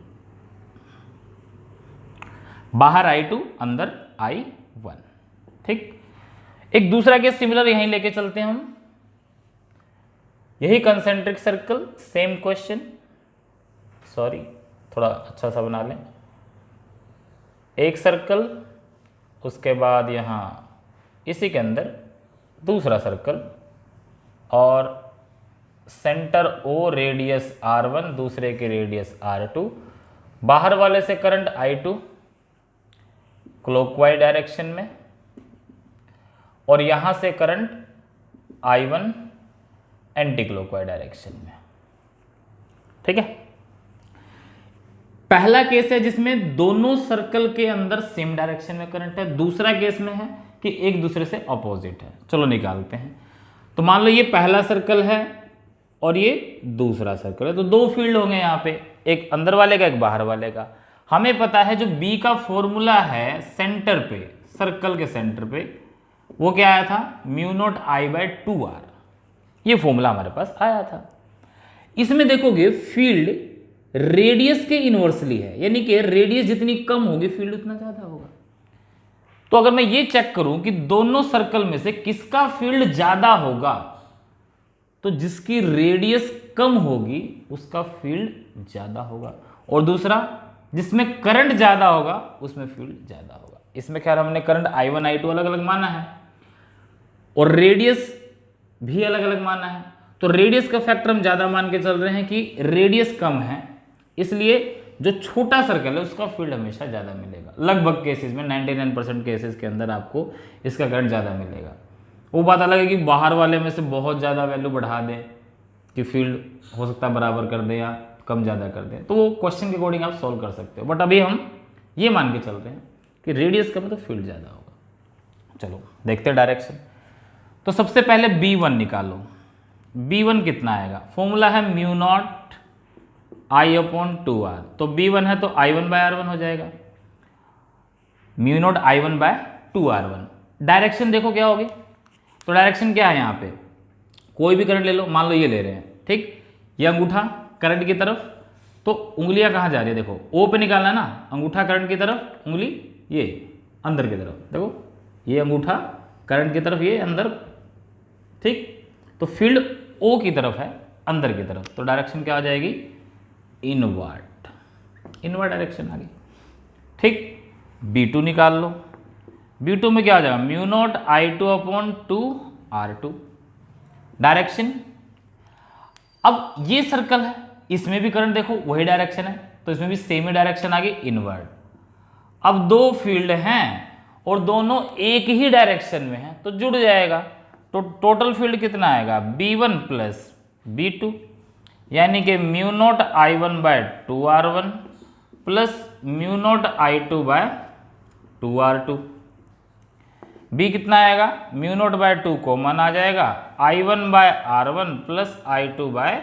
बाहर I2 अंदर I1। ठीक, एक दूसरा केस सिमिलर यहीं लेके चलते हैं हम। यही concentric circle, same question, sorry थोड़ा अच्छा सा बना लें। एक सर्कल, उसके बाद यहाँ इसी के अंदर दूसरा सर्कल और सेंटर O, रेडियस R1, दूसरे के रेडियस R2। बाहर वाले से करंट I2 क्लॉकवाइज डायरेक्शन में और यहां से current I1 anti clockwise direction में। ठीक है, पहला केस है जिसमें दोनों सर्कल के अंदर सेम डायरेक्शन में करंट है। दूसरा केस में है कि एक दूसरे से अपोजिट है। चलो निकालते हैं। तो मान लो ये पहला सर्कल है और ये दूसरा सर्कल है, तो दो फील्ड होंगे यहाँ पे, एक अंदर वाले का एक बाहर वाले का। हमें पता है जो बी का फॉर्मूला है सेंटर पे, सर्कल के सेंटर पे, वो क्या आया था mu naught I bye 2r। ये फॉर्मूला हमारे पास आया था। इसमें देखोगे फील्ड रेडियस के इनवर्सली है, यानी कि रेडियस जितनी कम होगी फील्ड उतना ज्यादा होगा। तो अगर मैं ये चेक करूं कि दोनों सर्कल में से किसका फील्ड ज्यादा होगा, तो जिसकी रेडियस कम होगी उसका फील्ड ज्यादा होगा, और दूसरा जिसमें करंट ज्यादा होगा उसमें फील्ड ज्यादा होगा। इसमें खैर हमने करंट I1 I2 अलग अलग माना है और रेडियस भी अलग अलग माना है। तो रेडियस का फैक्टर हम ज्यादा मान के चल रहे हैं कि रेडियस कम है, इसलिए जो छोटा सर्कल है उसका फील्ड हमेशा ज्यादा मिलेगा। लगभग केसेस में 99% केसेस के अंदर आपको इसका करंट ज्यादा मिलेगा। वो बात अलग है कि बाहर वाले में से बहुत ज्यादा वैल्यू बढ़ा दें कि फील्ड हो सकता है बराबर कर दें या कम ज्यादा कर दें, तो वो क्वेश्चन के अकॉर्डिंग आप सॉल्व कर सकते हो। बट अभी हम ये मान के चल रहे हैं कि रेडियस कम है तो फील्ड ज्यादा होगा। चलो देखते हैं डायरेक्शन। तो सबसे पहले B1 निकालो। B1 कितना आएगा, फॉर्मूला है mu naught I upon 2r। तो B1 है तो I1 बाय R1 हो जाएगा, mu naught I1 by 2r1। Direction देखो क्या होगी, तो डायरेक्शन क्या है यहाँ पे, कोई भी करंट ले लो, मान लो ये ले रहे हैं, ठीक, ये अंगूठा करंट की तरफ, तो उंगलियां कहाँ जा रही है, देखो O पे निकालना है ना, अंगूठा करंट की तरफ, उंगली ये अंदर की तरफ, देखो ये अंगूठा करंट की तरफ, ये अंदर, ठीक। तो फील्ड O की तरफ है, अंदर की तरफ, तो डायरेक्शन क्या आ जाएगी, इनवर्ड, इनवर्ड डायरेक्शन आ गई। ठीक, B2 निकाल लो, B2 में क्या आ जाएगा, mu naught I2 upon 2R2 direction. अब ये सर्कल है, इसमें भी करंट देखो वही डायरेक्शन है, तो इसमें भी सेम ही डायरेक्शन आ गई, इनवर्ड। अब दो फील्ड हैं और दोनों एक ही डायरेक्शन में हैं, तो जुड़ जाएगा, तो टोटल फील्ड कितना आएगा, B1 प्लस B2, यानी कि mu naught I1 by 2R1 plus mu naught I2 by 2R2। B कितना आएगा, म्यू नॉट बाय 2 कॉमन आ जाएगा, I1 bye R1 plus I2 bye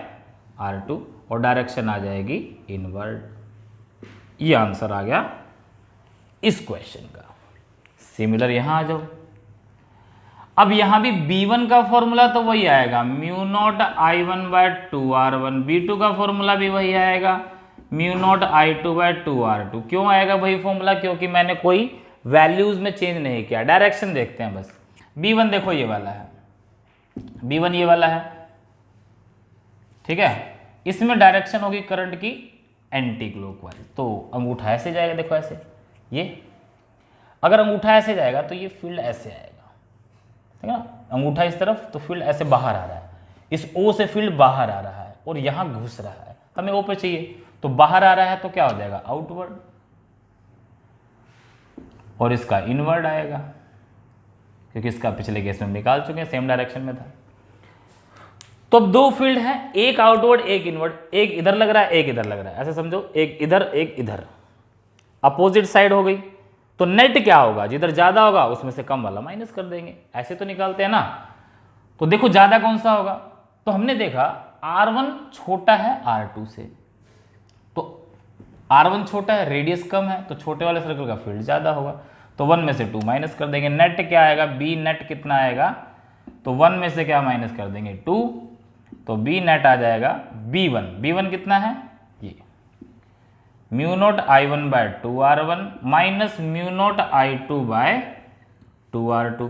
R2, और डायरेक्शन आ जाएगी इनवर्ड। ये आंसर आ गया इस क्वेश्चन का। सिमिलर यहां आ जाओ, अब यहां भी B1 का फॉर्मूला तो वही आएगा, mu naught I1 by 2R1, B2 का फॉर्मूला भी वही आएगा, mu naught I2 by 2R2। क्यों आएगा वही फॉर्मूला, क्योंकि मैंने कोई वैल्यूज में चेंज नहीं किया, डायरेक्शन देखते हैं बस। B1 देखो ये वाला है, B1 ये वाला है, ठीक है, इसमें डायरेक्शन होगी करंट की एंटी क्लॉकवाइज, तो अंगूठा ऐसे जाएगा, देखो ऐसे, ये अगर अंगूठा ऐसे जाएगा तो ये फील्ड ऐसे आएगा, ठीक है ना, अंगूठा इस तरफ तो फील्ड ऐसे बाहर आ रहा है, इस O से फील्ड बाहर आ रहा है और यहां घुस रहा है, हमें O पे चाहिए, तो बाहर आ रहा है तो क्या हो जाएगा, आउटवर्ड, और इसका इनवर्ड आएगा, क्योंकि इसका पिछले केस में निकाल चुके हैं, सेम डायरेक्शन में था। तो अब दो फील्ड है, एक आउटवर्ड एक इनवर्ड, एक इधर लग रहा है एक इधर लग रहा है, ऐसे समझो, एक इधर, अपोजिट साइड हो गई, तो नेट क्या होगा, जिधर ज्यादा होगा उसमें से कम वाला माइनस कर देंगे, ऐसे तो निकालते हैं ना। तो देखो ज्यादा कौन सा होगा, तो हमने देखा R1 छोटा है R2 से, तो R1 छोटा है, रेडियस कम है, तो छोटे वाले सर्कल का फील्ड ज्यादा होगा, तो 1 में से 2 माइनस कर देंगे, नेट क्या आएगा, B नेट कितना आएगा, तो 1 में से क्या माइनस कर देंगे, 2, तो B नेट आ जाएगा B1 कितना है, ये mu naught I1 by 2R1 minus mu naught I2 by 2R2,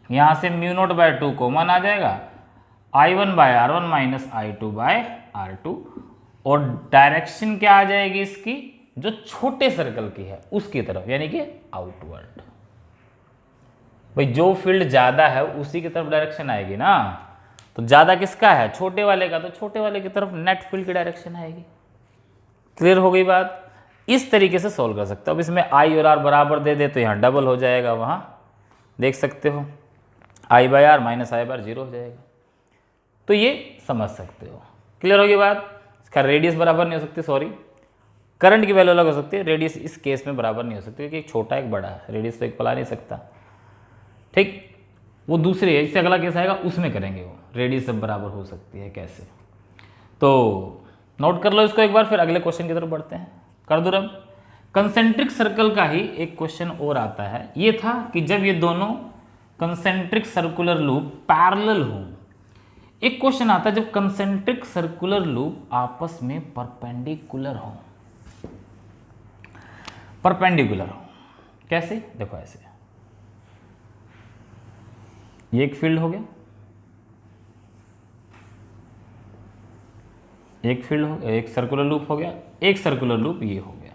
यहां से म्यू नॉट बाय 2 कॉमन आ जाएगा, I1 bye R1 minus I2 bye R2, और डायरेक्शन क्या आ जाएगी इसकी, जो छोटे सर्कल की है उसकी तरफ, यानी कि आउटवर्ड। भाई जो फील्ड ज्यादा है उसी की तरफ डायरेक्शन आएगी ना, तो ज्यादा किसका है, छोटे वाले का, तो छोटे वाले की तरफ नेट फील्ड की डायरेक्शन आएगी। क्लियर हो गई बात, इस तरीके से सॉल्व कर सकते हो। अब इसमें I और R बराबर दे दे तो यहाँ डबल हो जाएगा, वहां देख सकते हो I by R minus I by R 0 हो जाएगा, तो ये समझ सकते हो। क्लियर होगी बात, इसका रेडियस बराबर नहीं हो सकती, सॉरी करंट की वैल्यू अलग हो सकती है, रेडियस इस केस में बराबर नहीं हो सकती, क्योंकि एक छोटा एक बड़ा है, रेडियस तो एक पला नहीं सकता, ठीक, वो दूसरे है, इससे अगला केस आएगा उसमें करेंगे, वो रेडियस सब बराबर हो सकती है कैसे, तो नोट कर लो इसको एक बार, फिर अगले क्वेश्चन की तरफ बढ़ते हैं। कर दो रब, कंसेंट्रिक सर्कल का ही एक क्वेश्चन और आता है, ये था कि जब ये दोनों कंसेंट्रिक सर्कुलर लूप पैरेलल हो, एक क्वेश्चन आता है जब कंसेंट्रिक सर्कुलर लूप आपस में परपेंडिकुलर हो, परपेंडिकुलर हो कैसे, देखो ऐसे, ये एक फील्ड हो गया, एक फील्ड हो, एक सर्कुलर लूप हो गया, एक सर्कुलर लूप ये हो गया,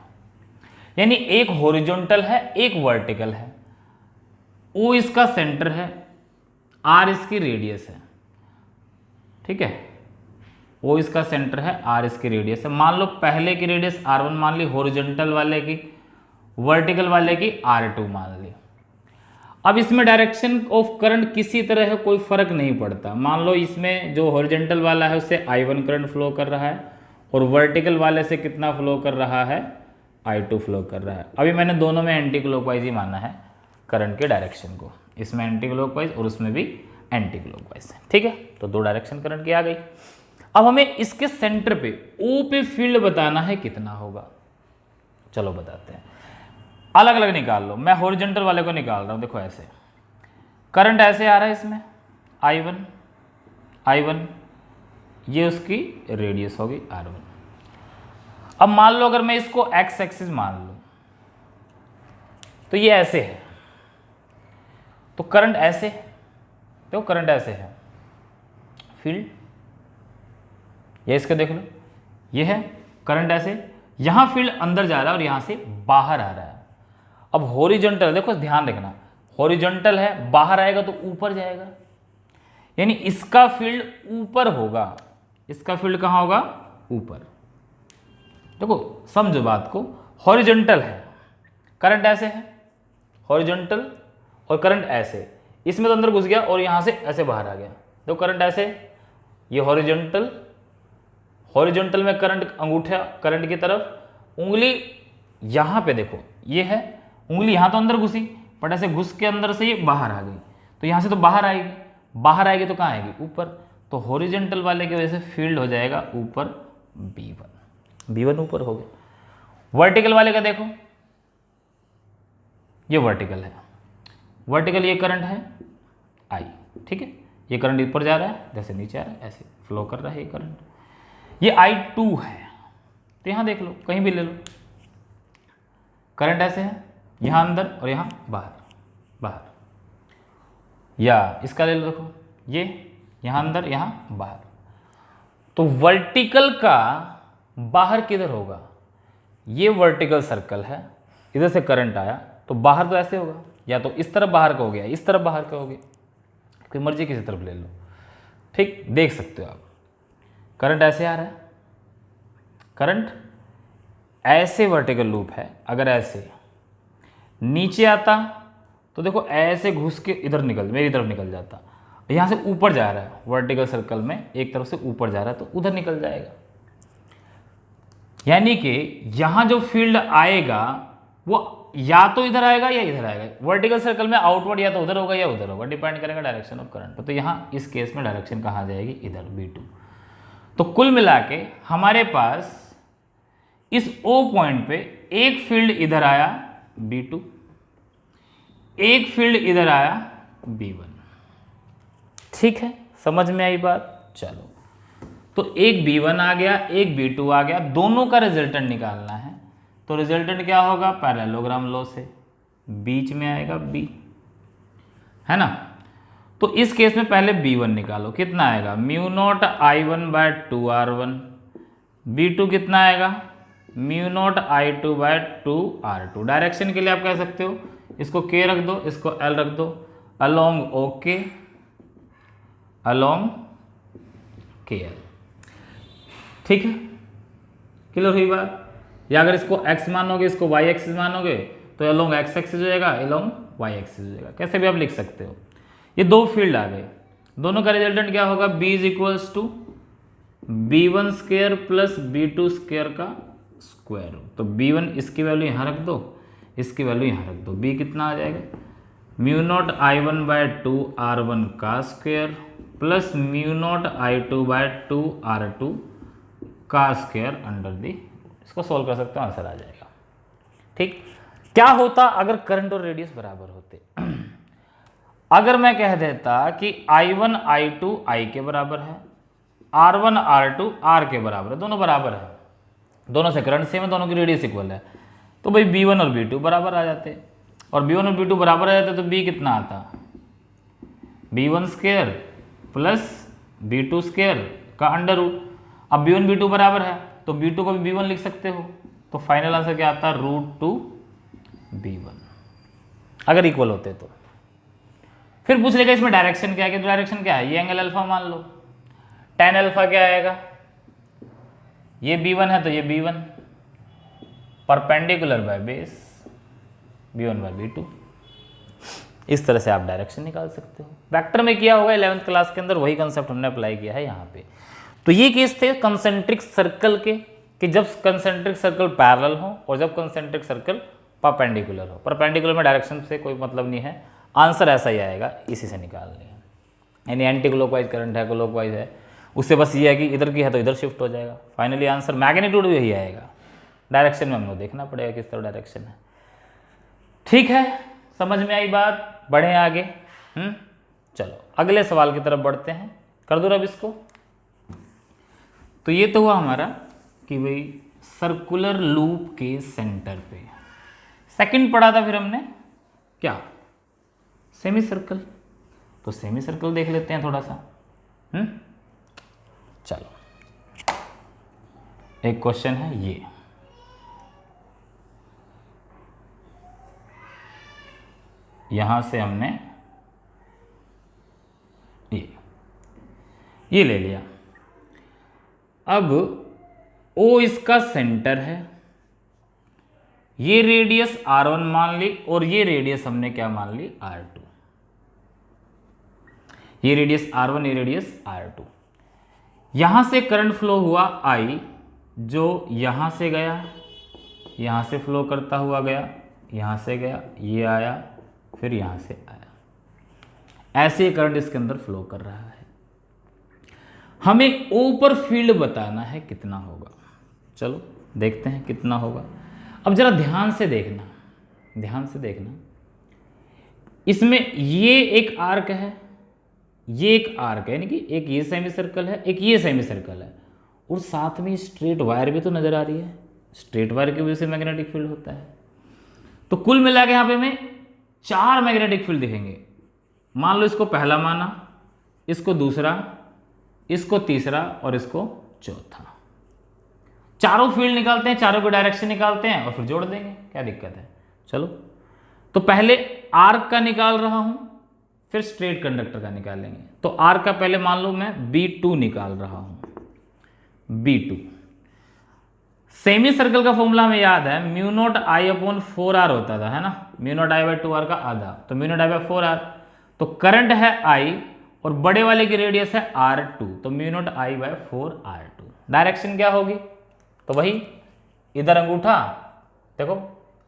यानी एक हॉरिजॉन्टल है एक वर्टिकल है, O इसका सेंटर है, R इसकी रेडियस है, ठीक है, O इसका सेंटर है, R इसकी रेडियस है। मान लो पहले की रेडियस R1 मान ली, हॉरिजॉन्टल वाले की, वर्टिकल वाले की R2 मान ली। अब इसमें डायरेक्शन ऑफ करंट किसी तरह है, कोई फर्क नहीं पड़ता। मान लो इसमें जो हॉरिजॉन्टल वाला है उससे I1 करंट फ्लो कर रहा है और वर्टिकल वाले से कितना फ्लो कर रहा है, I2 फ्लो कर रहा है। अभी मैंने दोनों में एंटी क्लॉकवाइज ही माना है करंट के डायरेक्शन को, इसमें एंटी क्लॉकवाइज और उसमें भी एंटी क्लॉकवाइज, ठीक है, तो दो डायरेक्शन करंट की आ गई। अब हमें इसके सेंटर पे O पे फील्ड बताना है कितना होगा, चलो बताते हैं, अलग अलग निकाल लो, मैं हॉरिजॉन्टल वाले को निकाल रहा हूं, देखो ऐसे करंट ऐसे आ रहा है, इसमें I1 ये उसकी रेडियस होगी R1। अब मान लो अगर मैं इसको एक्स एक्सिस मान लूं तो ये ऐसे है, तो करंट ऐसे, तो करंट ऐसे है, फील्ड ये इसका देख लो, ये है करंट ऐसे, यहाँ फील्ड अंदर जा रहा है और यहाँ से बाहर आ रहा है। अब हॉरिजॉन्टल, देखो ध्यान रखना, हॉरिजॉन्टल है, बाहर आएगा तो ऊपर जाएगा, यानी इसका फील्ड ऊपर होगा, इसका फील्ड कहाँ होगा, ऊपर। देखो समझो बात को, हॉरिजॉन्टल है, करंट ऐसे है, हॉरिजॉन्टल और करंट ऐसे, इसमें तो अंदर घुस गया और यहाँ से ऐसे बाहर आ गया। देखो करंट ऐसे, ये हॉरिजॉन्टल, हॉरिजॉन्टल में करंट, अंगूठा करंट की तरफ, उंगली यहाँ पे देखो, ये है उंगली, यहाँ तो अंदर घुसी बट ऐसे घुस के अंदर से ये बाहर आ गई, तो यहाँ से तो बाहर आएगी, बाहर आएगी तो कहाँ आएगी, ऊपर। तो हॉरिजॉन्टल वाले की वजह से फील्ड हो जाएगा ऊपर B1, B1 ऊपर हो गया। वर्टिकल वाले का देखो, ये वर्टिकल है, वर्टिकल ये करंट है I, ठीक है, ये करंट ऊपर जा रहा है, जैसे नीचे आ रहा है ऐसे फ्लो कर रहा है ये करंट, ये I2 है। तो यहाँ देख लो, कहीं भी ले लो, करंट ऐसे है, यहाँ अंदर और यहाँ बाहर, बाहर, या इसका ले लो, देखो ये यहाँ अंदर यहाँ बाहर। तो वर्टिकल का बाहर किधर होगा, ये वर्टिकल सर्कल है, इधर से करंट आया तो बाहर तो ऐसे होगा, या तो इस तरफ बाहर का हो गया, इस तरफ बाहर का हो गया, कोई मर्जी किसी तरफ ले लो, ठीक, देख सकते हो आप। करंट ऐसे आ रहा है, करंट ऐसे वर्टिकल लूप है, अगर ऐसे नीचे आता तो देखो ऐसे घुस के इधर निकल, मेरी तरफ निकल जाता, यहाँ से ऊपर जा रहा है वर्टिकल सर्कल में, एक तरफ से ऊपर जा रहा है तो उधर निकल जाएगा। यानी कि यहाँ जो फील्ड आएगा वो या तो इधर आएगा या इधर आएगा, वर्टिकल सर्कल में आउटवर्ड या तो उधर होगा या उधर होगा, डिपेंड करेगा डायरेक्शन ऑफ करंट पर। तो यहाँ इस केस में डायरेक्शन कहाँ आ जाएगी, इधर B2। तो कुल मिला के हमारे पास इस O पॉइंट पे एक फील्ड इधर आया B2, एक फील्ड इधर आया B1, ठीक है, समझ में आई बात। चलो, तो एक B1 आ गया, एक B2 आ गया, दोनों का रिजल्टेंट निकालना है। तो रिजल्टेंट क्या होगा, पैरेललोग्राम लॉ से बीच में आएगा B, है ना। तो इस केस में पहले B1 निकालो, कितना आएगा, μ0 I1/2R1, B2 कितना आएगा, μ0 I2/2R2। डायरेक्शन के लिए आप कह सकते हो इसको K रख दो, इसको L रख दो, अलोंग OK, अलोंग KL, ठीक है, क्लियर हुई बात। या अगर इसको x मानोगे, इसको y एक्सिस मानोगे तो अलोंग x एक्सिस हो जाएगा, अलोंग y एक्सिस हो जाएगा, कैसे भी आप लिख सकते हो। ये दो फील्ड आ गए, दोनों का रिजल्टेंट क्या होगा, B = B1 square plus B2 square का स्क्वायर रूट। तो B1 इसकी वैल्यू यहाँ रख दो, इसकी वैल्यू यहाँ रख दो, B कितना आ जाएगा, μ0 I1/2R1 का स्क्वायर प्लस μ0 I2/2R2 का स्क्वायर अंडर दी, इसको सॉल्व कर सकते हो, आंसर आ जाएगा। ठीक, क्या होता अगर करंट और रेडियस बराबर होते। अगर मैं कह देता कि I1 I2 I के बराबर है, R1 R2 R के बराबर है, दोनों बराबर है, दोनों से करंट सेम है, दोनों की रेडियस इक्वल है, तो भाई B1 और B2 बराबर आ जाते, और B1 और B2 बराबर आ जाते तो B कितना आता, B1 square plus B2 square का अंडर रूट। अब B1 B2 बराबर है तो B2 को भी B1 लिख सकते हो, तो फाइनल आंसर क्या आता है, √2B1 अगर इक्वल होते तो। फिर पूछ लेगा इसमें डायरेक्शन क्या है, तो डायरेक्शन क्या है, ये एंगल अल्फा मान लो, tan अल्फा क्या आएगा, ये B1 है तो ये B1 perpendicular by base B1/B2। इस तरह से आप डायरेक्शन निकाल सकते हो। वेक्टर में किया होगा 11th क्लास के अंदर, वही कंसेप्ट हमने अप्लाई किया है यहाँ पे। तो ये केस थे कंसेंट्रिक सर्कल के, कि जब कंसेंट्रिक सर्कल पैरेलल हो और जब कंसेंट्रिक सर्कल परपेंडिकुलर हो। परपेंडिकुलर में डायरेक्शन से कोई मतलब नहीं है, आंसर ऐसा ही आएगा, इसी से निकालनी है। यानी एंटी क्लॉकवाइज करंट है, क्लॉकवाइज है, उससे बस ये है कि इधर की है तो इधर शिफ्ट हो जाएगा, फाइनली आंसर मैग्नीट्यूड भी यही आएगा। डायरेक्शन में हमको देखना पड़ेगा किस तरह डायरेक्शन है। ठीक है, समझ में आई बात, बढ़े आगे। चलो अगले सवाल की तरफ बढ़ते हैं, कर दो अब इसको। तो ये तो हुआ हमारा कि भाई सर्कुलर लूप के सेंटर पे। सेकंड पढ़ा था फिर हमने क्या, सेमी सर्कल। तो सेमी सर्कल देख लेते हैं थोड़ा सा। चलो एक क्वेश्चन है ये, यहां से हमने ये ले लिया। अब O इसका सेंटर है, ये रेडियस R1 मान ली और ये रेडियस हमने क्या मान ली R2। ये रेडियस R1, ये रेडियस R2। यहां से करंट फ्लो हुआ I, जो यहां से गया, यहां से फ्लो करता हुआ गया, यहां से गया, ये आया, फिर यहां से आया। ऐसे करंट इसके अंदर फ्लो कर रहा है। हमें O पर फील्ड बताना है कितना होगा। चलो देखते हैं कितना होगा। अब जरा ध्यान से देखना, ध्यान से देखना, इसमें ये एक आर्क है, ये एक आर्क है, यानी कि एक ये सेमी सर्कल है, एक ये सेमी सर्कल है, और साथ में स्ट्रेट वायर भी तो नजर आ रही है। स्ट्रेट वायर की वजह से मैग्नेटिक फील्ड होता है। तो कुल मिला के यहाँ पे हमें 4 मैग्नेटिक फील्ड दिखेंगे। मान लो इसको पहला माना, इसको दूसरा, इसको तीसरा और इसको चौथा। चारों फील्ड निकालते हैं, चारों को डायरेक्शन निकालते हैं और फिर जोड़ देंगे, क्या दिक्कत है। चलो तो पहले आर्क का निकाल रहा हूं, फिर स्ट्रेट कंडक्टर का निकालेंगे। तो आर्क का पहले मान लो मैं B2 निकाल रहा हूं। B2 सेमी सर्कल का फॉर्मूला हमें याद है, mu naught I upon 4R होता था, है ना, mu naught I bye 2R का आधा, तो mu naught I by 4R। तो करंट है I और बड़े वाले की रेडियस है R2, तो mu naught I by 4R2। Direction क्या होगी, तो वही इधर अंगूठा देखो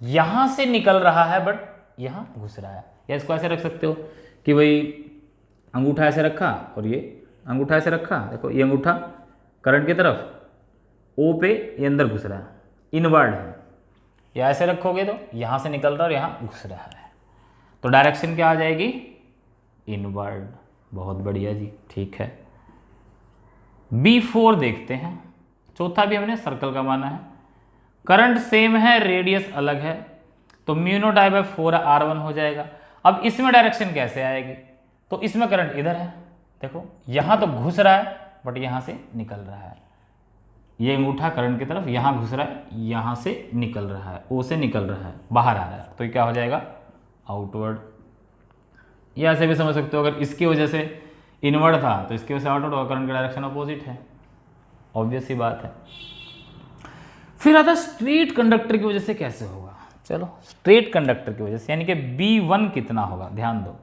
यहां से निकल रहा है बट यहां घुस रहा है। या इसको ऐसे रख सकते हो कि भाई अंगूठा ऐसे रखा और ये अंगूठा ऐसे रखा, देखो ये अंगूठा करंट की तरफ, O पे ये अंदर घुस रहा है, इनवर्ड है। या ऐसे रखोगे तो यहां से निकल रहा है और यहां घुस रहा है, तो डायरेक्शन क्या आ जाएगी, इनवर्ड। बहुत बढ़िया जी, ठीक है। B4 देखते हैं, चौथा भी हमने सर्कल का माना है, करंट सेम है, रेडियस अलग है, तो mu naught I by 4R1 हो जाएगा। अब इसमें डायरेक्शन कैसे आएगी, तो इसमें करंट इधर है, देखो यहां तो घुस रहा है बट यहां से निकल रहा है। ये अंगूठा करंट की तरफ यहां घुस रहा है, यहां से निकल रहा है, O से निकल रहा है, बाहर आ रहा है, तो ये क्या हो जाएगा, आउटवर्ड। या ऐसे भी समझ सकते हो, अगर इसकी वजह से इनवर्ड था तो इसकी वजह से आउटवर्ड होगा, करंट का डायरेक्शन अपोजिट है, ऑब्वियस सी बात है। फिर आता स्ट्रेट कंडक्टर की वजह से कैसे होगा। चलो स्ट्रेट कंडक्टर की वजह से, यानी कि B1 कितना होगा, ध्यान दो।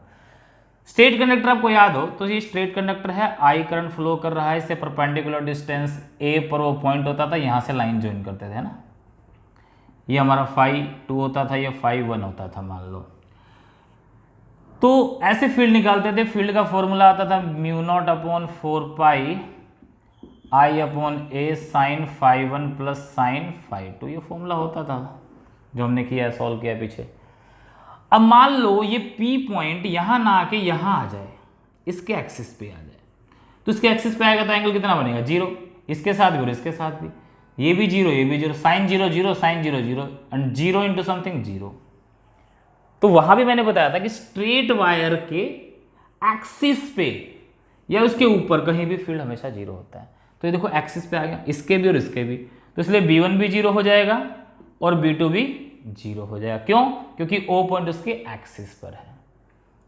स्ट्रेट कंडक्टर आपको याद हो तो ये स्ट्रेट कंडक्टर है, I करंट फ्लो कर रहा है, इससे परपेंडिकुलर डिस्टेंस A पर वो पॉइंट होता था, यहां से लाइन ज्वाइन करते थे ना, ये हमारा φ2 होता था, ये φ1 होता था मान लो। तो ऐसे फील्ड निकालते थे, फील्ड का फॉर्मूला आता था mu naught upon 4 pi I upon A sine φ1 plus sine φ2, ये फॉर्मूला होता था जो हमने किया, सॉल्व किया पीछे। अब मान लो ये P पॉइंट यहां ना आके यहां आ जाए, इसके एक्सिस पे आ जाए, तो इसके एक्सिस पे आएगा तो एंगल कितना बनेगा, 0, इसके साथ भी और इसके साथ भी, ये भी 0, ये भी 0, sine 0 0 sine 0 0 and 0 into something 0। तो वहां भी मैंने बताया था कि स्ट्रेट वायर के एक्सिस पे या उसके ऊपर कहीं भी फील्ड हमेशा 0 होता है। तो ये देखो एक्सिस पे आ गया, इसके भी और इसके भी, तो इसलिए B1 भी 0 हो जाएगा और B2 भी 0 हो जाएगा। क्यों, क्योंकि O पॉइंट उसके एक्सिस पर है।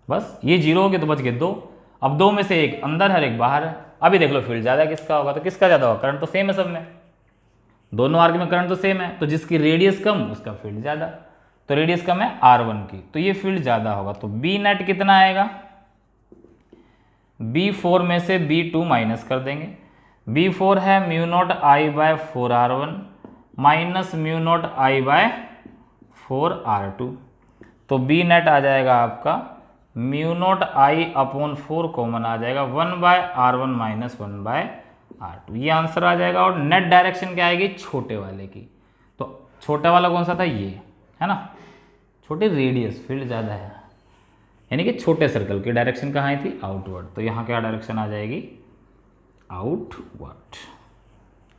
बस ये 0 हो गए तो बच गए 2। अब 2 में से एक अंदर है और एक बाहर है। अभी देख लो फील्ड ज्यादा किसका होगा, तो किसका ज्यादा होगा, करंट तो सेम है सब में, दोनों आर्क में करंट तो सेम है, तो जिसकी रेडियस कम उसका फील्ड ज्यादा, तो रेडियस कम है R1 की, तो ये फील्ड ज्यादा होगा। तो B नेट कितना आएगा, B4 में से B2 माइनस कर देंगे, B4 है mu naught I by 4R1 minus mu naught I by 4R2, तो B नेट आ जाएगा आपका mu naught I upon 4 common आ जाएगा, 1 bye R1 minus 1 bye R2, ये आंसर आ जाएगा। और नेट डायरेक्शन क्या आएगी, छोटे वाले की, तो छोटा वाला कौन सा था, ये है ना, छोटे रेडियस, फील्ड ज़्यादा है, यानी कि छोटे सर्कल की डायरेक्शन कहाँ आई थी, आउटवर्ड, तो यहाँ क्या डायरेक्शन आ जाएगी, आउटवर्ड।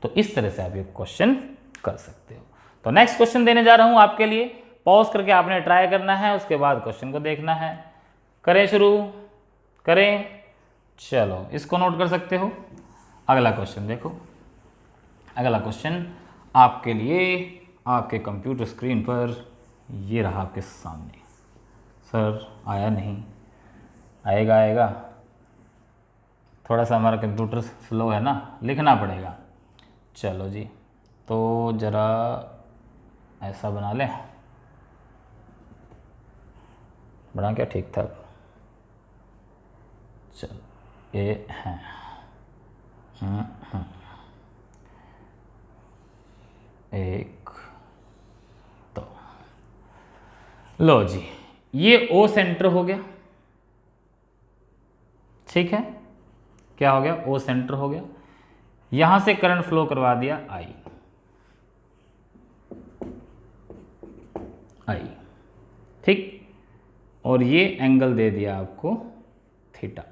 तो इस तरह से आप ये क्वेश्चन कर सकते हो। तो नेक्स्ट क्वेश्चन देने जा रहा हूं आपके लिए, पॉज करके आपने ट्राई करना है, उसके बाद क्वेश्चन को देखना है। करें शुरू, करें, चलो इसको नोट कर सकते हो। अगला क्वेश्चन देखो, अगला क्वेश्चन आपके लिए आपके कंप्यूटर स्क्रीन पर ये रहा आपके सामने। सर आया नहीं, आएगा आएगा, थोड़ा सा हमारा कंप्यूटर स्लो है ना, लिखना पड़ेगा। चलो जी, तो ज़रा ऐसा बना लें, बना क्या ठीक ठाक। चलो ये है एक, तो लो जी, ये ओ सेंटर हो गया, ठीक है, क्या हो गया, ओ सेंटर हो गया। यहां से करंट फ्लो करवा दिया आई, ठीक, और ये एंगल दे दिया आपको थीटा।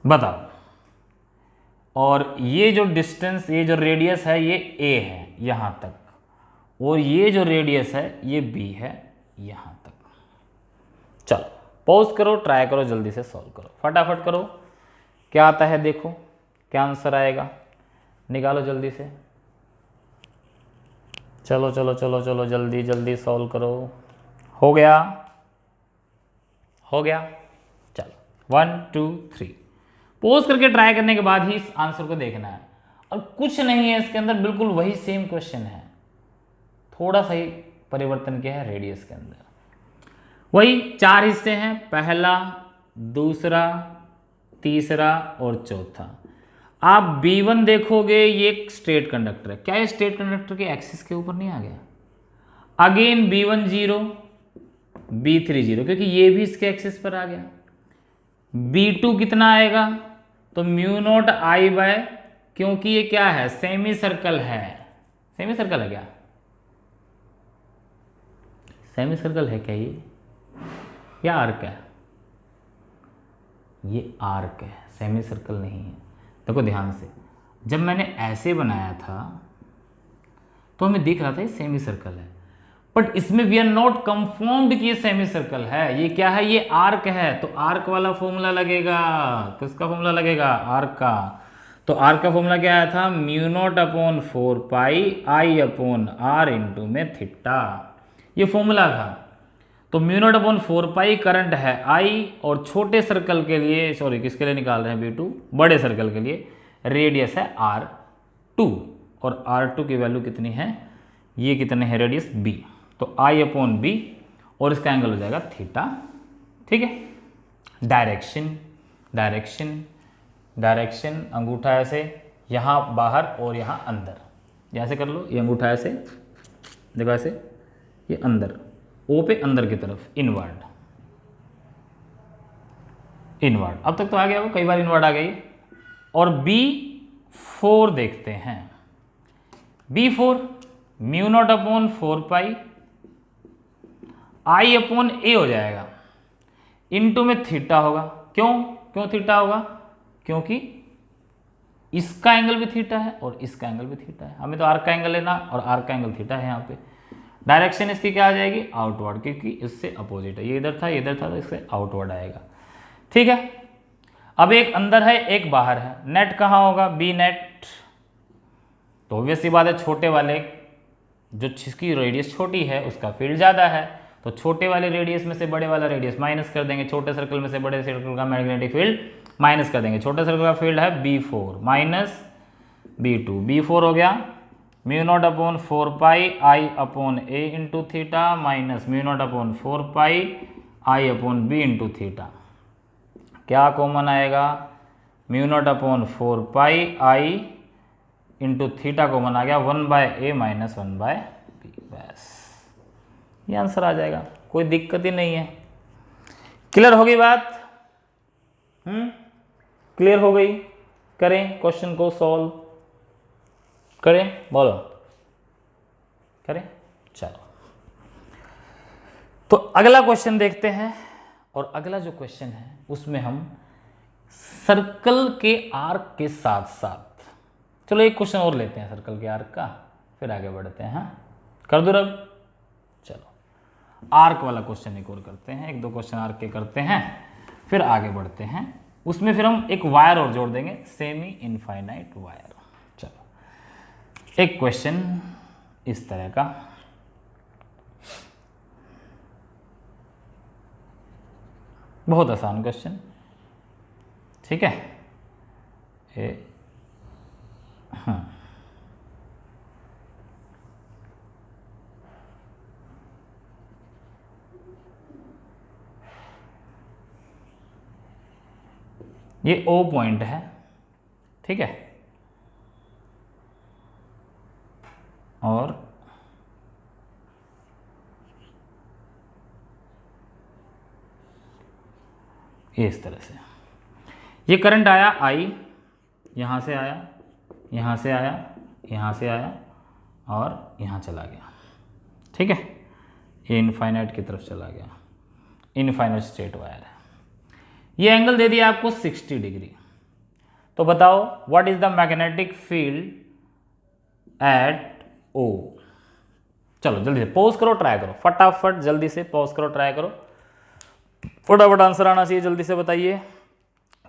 बताओ, और ये जो डिस्टेंस, ये जो रेडियस है ये ए है यहां तक, और ये जो रेडियस है ये बी है यहां तक। चलो पॉज करो, ट्राई करो, जल्दी से सॉल्व करो, फटाफट करो, क्या आता है देखो, क्या आंसर आएगा, निकालो जल्दी से। चलो चलो चलो चलो, जल्दी जल्दी सॉल्व करो। हो गया, हो गया, चलो 1 2 3। पॉज करके ट्राई करने के बाद ही इस आंसर को देखना है, और कुछ नहीं है इसके अंदर, बिल्कुल वही सेम क्वेश्चन है, थोड़ा सा ही परिवर्तन किया है रेडियस के अंदर। वही 4 हिस्से हैं, पहला, दूसरा, तीसरा और चौथा। आप B1 देखोगे, ये एक स्ट्रेट कंडक्टर है, क्या ये स्ट्रेट कंडक्टर के एक्सिस के ऊपर नहीं आ गया। अगेन B1 0, B3 0, क्योंकि ये भी इसके एक्सिस पर आ गया। B2 कितना आएगा, तो म्यू नॉट आई बाय, क्योंकि ये क्या है, सेमी सर्कल है, सेमी सर्कल है क्या, सेमी सर्कल है क्या ये, या आर्क है, ये आर्क है, सेमी सर्कल नहीं है। देखो ध्यान से, जब मैंने ऐसे बनाया था तो हमें दिख रहा था ये सेमी सर्कल है, बट इसमें वी आर नॉट कंफर्म्ड कि ये सेमी सर्कल है, ये क्या है, ये आर्क है। तो आर्क वाला फॉर्मूला लगेगा, किसका फॉर्मूला लगेगा, आर्क का। तो आर्क का फॉर्मूला क्या आया था, mu naught upon 4 pi I upon R into में थीटा, ये फॉर्मूला था। तो mu naught upon 4 pi current है आई, और छोटे सर्कल के लिए, सॉरी किसके लिए निकाल रहे हैं B2, बड़े सर्कल के लिए रेडियस है R2, और R2 की वैल्यू कितनी है, ये कितने है रेडियस B, तो I अपॉन B, और इसका एंगल हो जाएगा थीटा, ठीक है। डायरेक्शन, डायरेक्शन, डायरेक्शन, अंगूठा ऐसे, यहाँ बाहर और यहाँ अंदर, ऐसे कर लो, ये अंगूठा ऐसे, देखो ऐसे, ये अंदर, ओ पे अंदर की तरफ, इनवर्ड, इनवर्ड, अब तक तो आ गया वो, कई बार इनवर्ड आ गई। और B4 देखते हैं, B4 mu naught upon 4 pi I upon ए हो जाएगा, इनटू में थीटा होगा। क्यों, क्यों थीटा होगा, क्योंकि इसका एंगल भी थीटा है और इसका एंगल भी थीटा है, हमें तो आर्क का एंगल लेना, और आर्क का एंगल थीटा है यहाँ पे। डायरेक्शन इसकी क्या आ जाएगी, आउटवर्ड, क्योंकि इससे अपोजिट है, ये इधर था, ये इधर था, तो इससे आउटवर्ड आएगा, ठीक है। अब एक अंदर है एक बाहर है, नेट कहाँ होगा, बी नेट, तो ऑब्वियस सी बात है, छोटे वाले जो जिसकी रेडियस छोटी है उसका फील्ड ज़्यादा है, तो छोटे वाले रेडियस में से बड़े वाला रेडियस माइनस कर देंगे, छोटे सर्कल में से बड़े सर्कल का मैग्नेटिक फील्ड माइनस कर देंगे। छोटे सर्कल का फील्ड है B4 माइनस B2, B4 हो गया mu naught upon 4 pi I upon A into theta minus mu naught upon 4 pi I upon B into theta. क्या कॉमन आएगा, mu naught upon 4 pi I into theta common आ गया, 1 by A minus 1 by B, बस ये आंसर आ जाएगा, कोई दिक्कत ही नहीं है। क्लियर हो गई बात, क्लियर हो गई। करें क्वेश्चन को सॉल्व, करें, बोलो करें, चलो। तो अगला क्वेश्चन देखते हैं, और अगला जो क्वेश्चन है उसमें हम सर्कल के आर्क के साथ साथ, चलो एक क्वेश्चन और लेते हैं सर्कल के आर्क का, फिर आगे बढ़ते हैं। हाँ कर दो रब, चलो आर्क वाला क्वेश्चन एक और करते हैं, एक दो क्वेश्चन आर्क के करते हैं, फिर आगे बढ़ते हैं। उसमें फिर हम एक वायर और जोड़ देंगे, सेमी इनफाइनाइट वायर। चलो एक क्वेश्चन इस तरह का, बहुत आसान क्वेश्चन, ठीक है। हाँ, ये O पॉइंट है, ठीक है, और ये इस तरह से ये करंट आया I, यहाँ से आया, यहाँ से आया, यहाँ से आया और यहाँ चला गया, ठीक है। ये इनफाइनाइट की तरफ चला गया, इनफाइनाइट स्ट्रेट वायर है। ये एंगल दे दिया आपको 60 डिग्री। तो बताओ what is the magnetic field eight O। चलो जल्दी से पॉज करो, ट्राई करो, फटाफट जल्दी से पॉज करो, ट्राई करो, फटाफट आंसर आना चाहिए, जल्दी से बताइए।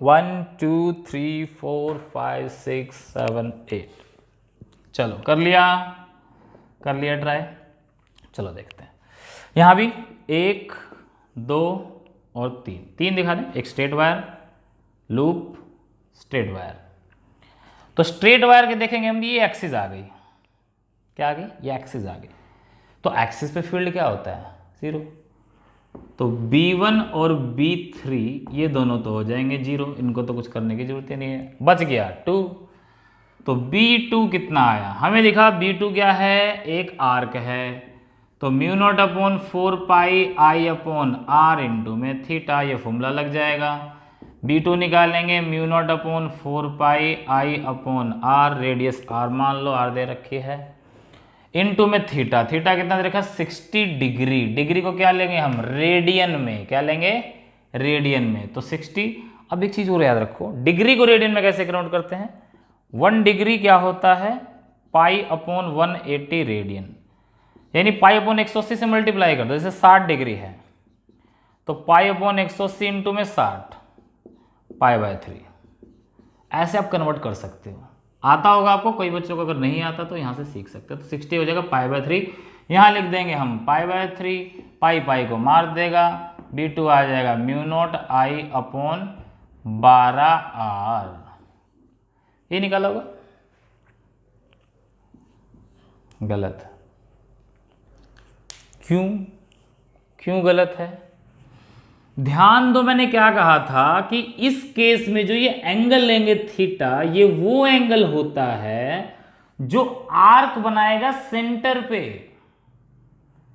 1 2 3 4 5 6 7 8। चलो कर लिया ट्राई। चलो देखते हैं, यहाँ भी 1 2 और 3 दिखा दें, एक straight wire, loop, straight wire. तो स्ट्रेट वायर के देखेंगे हम, ये एक्सिस आ गई, क्या आ गई, ये एक्सिस आ गई। तो एक्सिस पे फील्ड क्या होता है, 0। तो B1 और B3 ये दोनों तो हो जाएंगे 0, इनको तो कुछ करने की जरूरत ही नहीं है, बच गया 2। तो B2 कितना आया, हमें दिखा B2 क्या है, एक आर्क है, तो μ0/4πI/r इंटू में थीटा, ये फॉर्मूला लग जाएगा। B2 निकालेंगे μ0/4πI/r, रेडियस r मान लो, r दे रखी है, इनटू में थीटा, थीटा कितना दे रखा, 60 डिग्री, डिग्री को क्या लेंगे हम, रेडियन में, क्या लेंगे, रेडियन में, तो 60। अब एक चीज और याद रखो, डिग्री को रेडियन में कैसे कन्वर्ट करते हैं, 1 डिग्री क्या होता है, π/180 रेडियन, यानी π/180 से मल्टीप्लाई कर दो, जैसे 60 डिग्री है तो π/180 इंटू में 60, π/3, ऐसे आप कन्वर्ट कर सकते हो। आता होगा आपको, कोई बच्चों को अगर नहीं आता तो यहाँ से सीख सकते हो। तो 60 हो जाएगा π/3, यहाँ लिख देंगे हम π/3, पाई को मार देगा, B2 आ जाएगा μ0I/12r, ये निकाला होगा, गलत। क्यों गलत है, ध्यान दो, मैंने क्या कहा था कि इस केस में जो ये एंगल लेंगे थीटा, ये वो एंगल होता है जो आर्क बनाएगा सेंटर पे,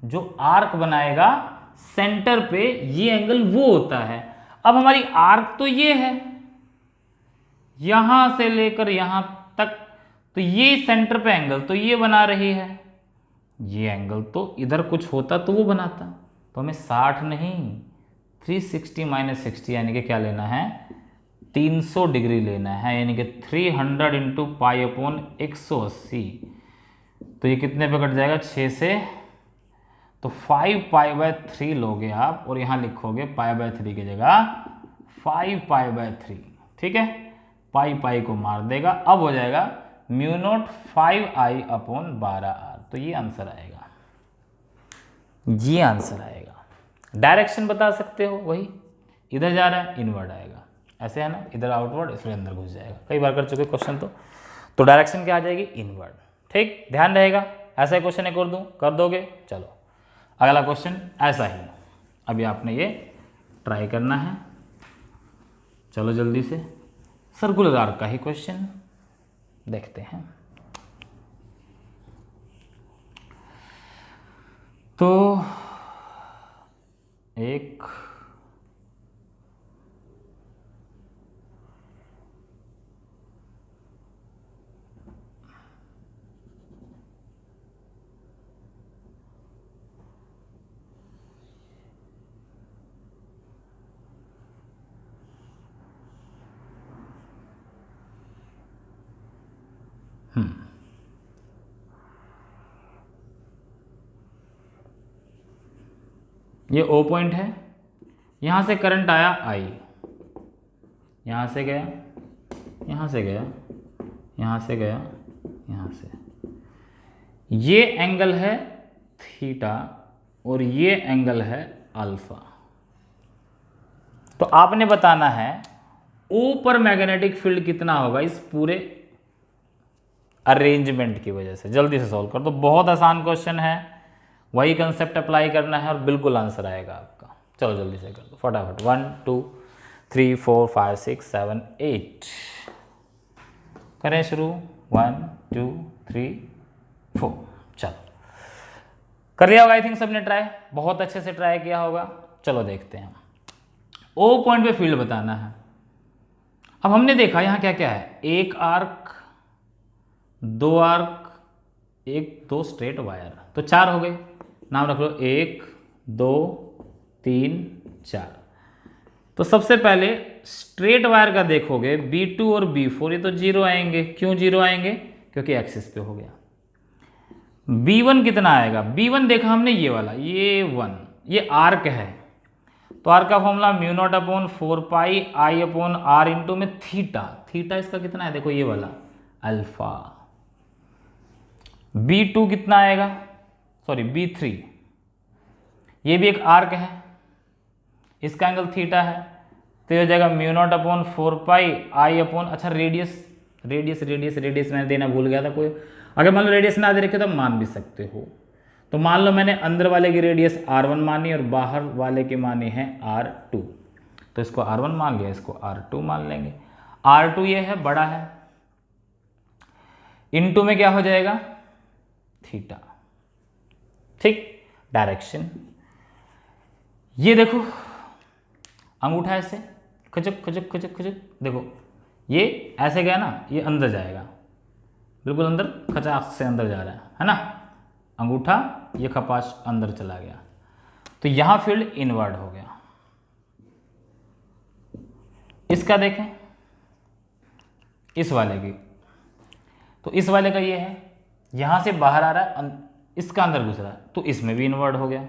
जो आर्क बनाएगा सेंटर पे, ये एंगल वो होता है। अब हमारी आर्क तो ये है, यहां से लेकर यहां तक, तो ये सेंटर पे एंगल तो ये बना रही है, ये एंगल तो इधर कुछ होता तो वो बनाता, तो हमें 60 नहीं 360 - 60 यानी कि क्या लेना है, 300 डिग्री लेना है, यानी कि 300 इंटू π/180। तो ये कितने पे कट जाएगा, 6 से, तो 5π/3 लोगे आप, और यहाँ लिखोगे π/3 की जगह 5π/3, ठीक है, पाई को मार देगा, अब हो जाएगा μ0/5I/12r। तो ये आंसर आएगा, ये आंसर आएगा। डायरेक्शन बता सकते हो, वही इधर जा रहा है, इनवर्ड आएगा, ऐसे है ना, इधर आउटवर्ड, इसलिए अंदर घुस जाएगा, कई बार कर चुके क्वेश्चन। तो डायरेक्शन क्या आ जाएगी, इनवर्ड, ठीक, ध्यान रहेगा। ऐसा क्वेश्चन एक और दूं, कर दोगे। चलो अगला क्वेश्चन ऐसा ही, अभी आपने ये ट्राई करना है। चलो जल्दी से, सर्कुलर आर्क का ही क्वेश्चन देखते हैं। तो एक ये O पॉइंट है, यहाँ से करंट आया I, यहाँ से गया, यहाँ से गया, यहाँ से गया, यहाँ से, ये एंगल है थीटा और ये एंगल है अल्फा। तो आपने बताना है ओ पर मैग्नेटिक फील्ड कितना होगा इस पूरे अरेंजमेंट की वजह से। जल्दी से सॉल्व कर दो, बहुत आसान क्वेश्चन है, वही कंसेप्ट अप्लाई करना है और बिल्कुल आंसर आएगा आपका। चलो जल्दी से कर दो फटाफट। 1 2 3 4 5 6 7 8 करें शुरू। 1 2 3 4 चलो कर लिया होगा आई थिंक सबने ट्राई, बहुत अच्छे से ट्राई किया होगा। चलो देखते हैं, ओ पॉइंट पे फील्ड बताना है। अब हमने देखा यहां क्या क्या है, एक आर्क, दो आर्क, एक दो स्ट्रेट वायर, तो 4 हो गए। नाम रख लो 1 2 3 4। तो सबसे पहले स्ट्रेट वायर का देखोगे B2 और B4, ये तो 0 आएंगे। क्यों 0 आएंगे? क्योंकि एक्सिस पे हो गया। B1 कितना आएगा? B1 देखा हमने ये वाला, ये 1, ये आर्क है, तो आर्क का formula mu naught upon 4 pi I upon R into में थीटा। थीटा इसका कितना है? देखो ये वाला अल्फा। B2 कितना आएगा? सॉरी B3, ये भी एक आर्क है, इसका एंगल थीटा है, तो ये हो जाएगा mu naught upon 4 pi I upon, अच्छा रेडियस रेडियस रेडियस रेडियस मैंने देना भूल गया था। कोई अगर मान लो रेडियस ना दे रखे तो मान भी सकते हो। तो मान लो मैंने अंदर वाले की रेडियस R1 मानी और बाहर वाले की मानी है R2, तो इसको R1 मान लिया, इसको R2 मान लेंगे। R2 ये है, बड़ा है, इनटू में क्या हो जाएगा? थीटा। ठीक, डायरेक्शन ये देखो, अंगूठा ऐसे खचक खचक खचक खचक, देखो ये ऐसे गया ना, ये अंदर जाएगा, बिल्कुल अंदर, खचाक से अंदर जा रहा है ना। अंगूठा ये खपाच अंदर चला गया, तो यहां फील्ड इनवर्ड हो गया। इसका देखें, इस वाले की, तो इस वाले का ये है, यहां से बाहर आ रहा है, इसका अंदर घुस रहा है, तो इसमें भी इनवर्ड हो गया।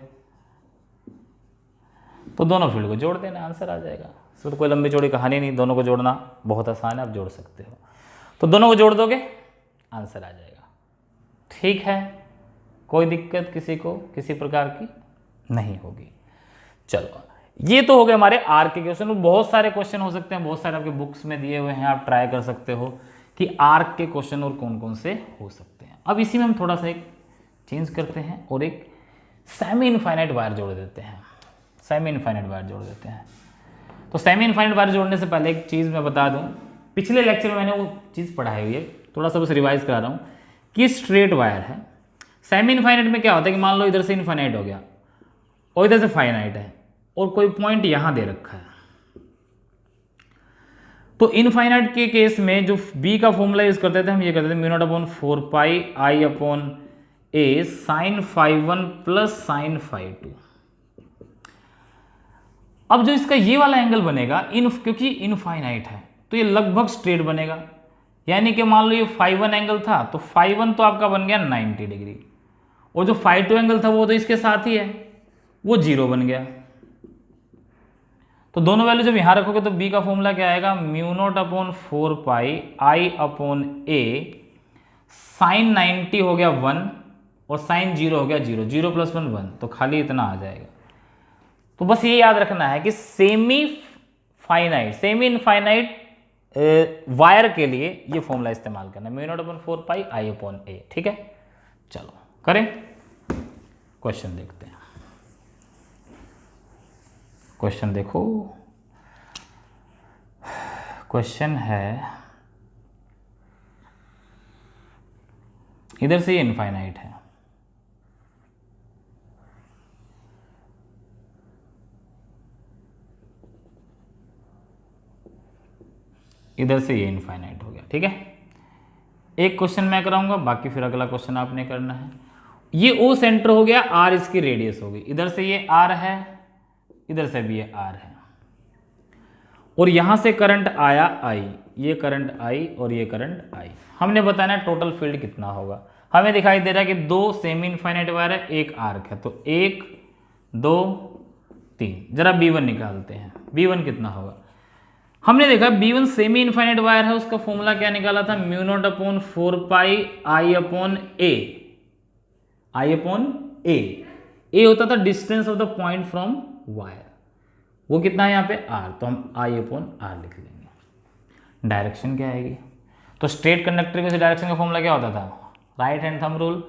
तो दोनों फील्ड को जोड़ देना, आंसर आ जाएगा। इसमें तो कोई लंबी चौड़ी कहानी नहीं, दोनों को जोड़ना बहुत आसान है, आप जोड़ सकते हो। तो दोनों को जोड़ दोगे, आंसर आ जाएगा। ठीक है, कोई दिक्कत किसी को किसी प्रकार की नहीं होगी। चलो ये तो हो गए हमारे आर्क के क्वेश्चन। बहुत सारे क्वेश्चन हो सकते हैं, बहुत सारे आपके बुक्स में दिए हुए हैं, आप ट्राई कर सकते हो कि आर्क के क्वेश्चन और कौन कौन से हो सकते हैं। अब इसी में हम थोड़ा सा एक चेंज करते हैं और एक सेमी इनफाइनाइट वायर जोड़ देते हैं। सेमी इनफाइनाइट वायर जोड़ देते हैं। तो सेमी इनफाइनाइट वायर जोड़ने से पहले एक चीज़ मैं बता दूं, पिछले लेक्चर में मैंने वो चीज़ पढ़ाई हुई है, थोड़ा सा बस रिवाइज करा रहा हूँ कि स्ट्रेट वायर है। सेमी इनफाइनाइट में क्या होता है कि मान लो इधर से इनफाइनाइट हो गया और इधर से फाइनाइट है और कोई पॉइंट यहां दे रखा है, तो इनफाइनाइट के केस में जो बी का फॉर्मूला यूज करते थे हम, ये करते थे mu naught upon 4 pi I upon A sign φ1 plus sine φ2। अब जो इसका ये वाला एंगल बनेगा, क्योंकि इनफाइनाइट है तो ये लगभग स्ट्रेट बनेगा, यानी कि मान लो ये φ1 एंगल था तो φ1 तो आपका बन गया 90 डिग्री, और जो φ2 एंगल था वो तो इसके साथ ही है, वो 0 बन गया। तो दोनों वैल्यू जब यहां रखोगे तो b का फॉर्मूला क्या आएगा? Mu naught upon 4 pi I upon A sign 90 हो गया 1 और साइन 0 हो गया 0, 0 प्लस 1 1, तो खाली इतना आ जाएगा। तो बस ये याद रखना है कि सेमी इनफाइनाइट वायर के लिए ये फॉर्मूला इस्तेमाल करना है, mu naught upon 4 pi I upon ए। ठीक है, चलो करें, क्वेश्चन देखते हैं। क्वेश्चन देखो, क्वेश्चन है इधर से ये इनफाइनाइट है, इधर से ये इनफाइनाइट हो गया। ठीक है, एक क्वेश्चन मैं कराऊंगा, बाकी फिर अगला क्वेश्चन आपने करना है। ये ओ सेंटर हो गया, आर इसकी रेडियस होगी, इधर से ये आर है, इधर से भी ये आर है, और यहां से करंट आया आई, ये करंट आई और ये करंट आई। हमने बताना है टोटल फील्ड कितना होगा। हमें दिखाई दे रहा है कि दो सेमी इनफाइनाइट वायर है, एक आर्क है, तो 1 2 3। जरा B1 निकालते हैं, B1 कितना होगा? हमने देखा B1 सेमी इनफाइनाइट वायर है, उसका फॉर्मूला क्या निकाला था? Mu naught upon 4 pi I upon A I upon ए होता था distance of the point from wire, वो कितना है यहाँ पे आर, तो हम आई अपॉन आर लिख लेंगे। डायरेक्शन क्या आएगी, तो स्ट्रेट कंडक्टर में से डायरेक्शन का फॉर्मूला क्या होता था, राइट हैंड थंब रूल,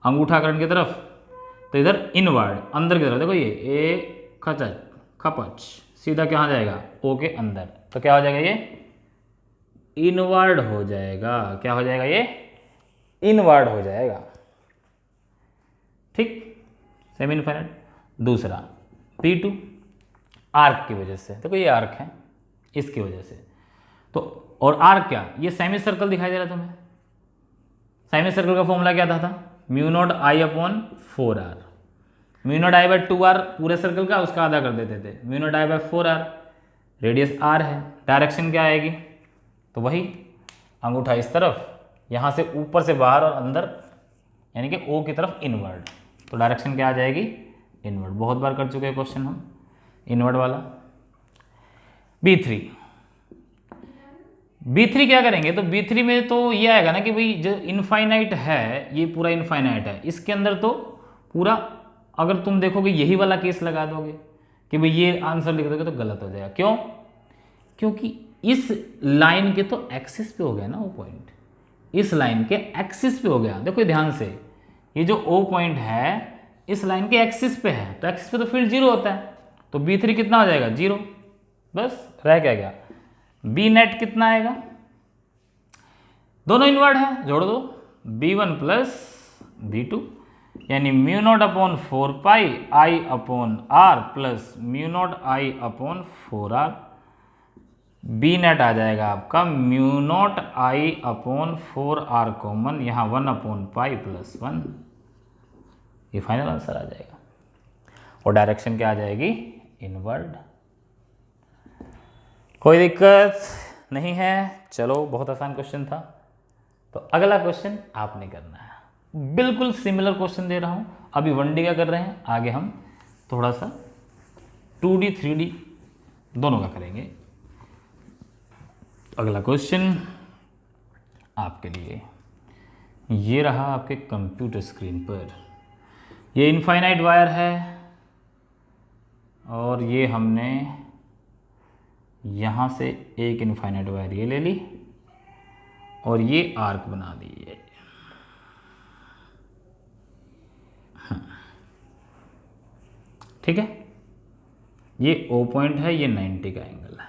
अंगूठा करंट की तरफ, तो इधर इनवर्ड अंदर की तरफ, देखो ये ए खपच सीधा कहाँ जाएगा, ओ के अंदर, तो क्या हो जाएगा ये इनवर्ड हो जाएगा, क्या हो जाएगा ये इनवर्ड हो जाएगा, ठीक, सेमी इनफाइनाइट। दूसरा P2 आर्क की वजह से, देखो ये आर्क है इसकी वजह से, तो और आर्क क्या, ये सेमी सर्कल दिखाई दे रहा तुम्हें, सेमी सर्कल का फॉर्मूला क्या था mu naught I upon 4r, mu naught I by 2r पूरे सर्कल का उसका आधा कर देते थे, mu naught I by 4r, radius r है, डायरेक्शन क्या आएगी, तो वही अंगूठा इस तरफ, यहाँ से ऊपर से बाहर और अंदर यानी कि O की तरफ इनवर्ड, तो डायरेक्शन क्या आ जाएगी इनवर्ड, बहुत बार कर चुके हैं क्वेश्चन हम इनवर्ड वाला। B3 क्या करेंगे, तो B3 में तो ये आएगा ना कि भाई जो इनफाइनाइट है, ये पूरा इनफाइनाइट है, इसके अंदर तो पूरा अगर तुम देखोगे यही वाला केस लगा दोगे कि भाई ये आंसर लिख दोगे तो गलत हो जाएगा, क्यों, क्योंकि इस लाइन के तो एक्सिस पे हो गया ना वो पॉइंट, इस लाइन के एक्सिस पे हो गया, देखो ध्यान से, ये जो O पॉइंट है इस लाइन के एक्सिस पे है, तो एक्सिस पे तो फील्ड जीरो होता है, तो B3 कितना हो जाएगा जीरो, बस रह क्या गया, B नेट कितना आएगा, दोनों इनवर्ड है जोड़ दो, B1 प्लस B2 यानी mu naught upon 4 pi I upon R plus mu naught I upon 4r, B net आ जाएगा आपका mu naught I upon 4r common, यहाँ 1 अपॉन पाई प्लस 1, ये फाइनल आंसर आ जाएगा, और डायरेक्शन क्या आ जाएगी इनवर्ड। कोई दिक्कत नहीं है, चलो बहुत आसान क्वेश्चन था, तो अगला क्वेश्चन आपने करना है, बिल्कुल सिमिलर क्वेश्चन दे रहा हूं, अभी 1D का कर रहे हैं, आगे हम थोड़ा सा 2D 3D दोनों का करेंगे। अगला क्वेश्चन आपके लिए ये रहा आपके कंप्यूटर स्क्रीन पर, ये इनफाइनाइट वायर है और ये हमने यहाँ से एक इनफाइनाइट वायर ये ले ली और ये आर्क बना दी है, ठीक है, ये O पॉइंट है, ये 90 का एंगल है,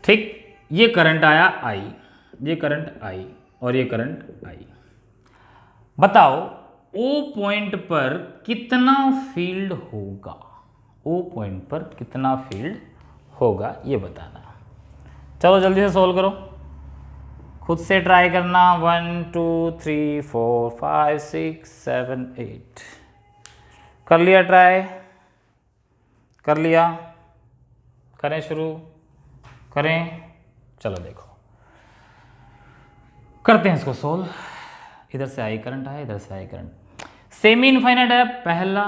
ठीक, ये करंट आया I, ये करंट I और ये करंट I, बताओ O पॉइंट पर कितना फील्ड होगा, O पॉइंट पर कितना फील्ड होगा ये बताना। चलो जल्दी से सोल्व करो, खुद से ट्राई करना, 1 2 3 4 5 6 7 8, कर लिया ट्राई, कर लिया, करें शुरू करें, चलो देखो करते हैं इसको सोल्व। इधर से आई करंट आया, इधर से आई करंट, सेमी इनफाइनाइट है, पहला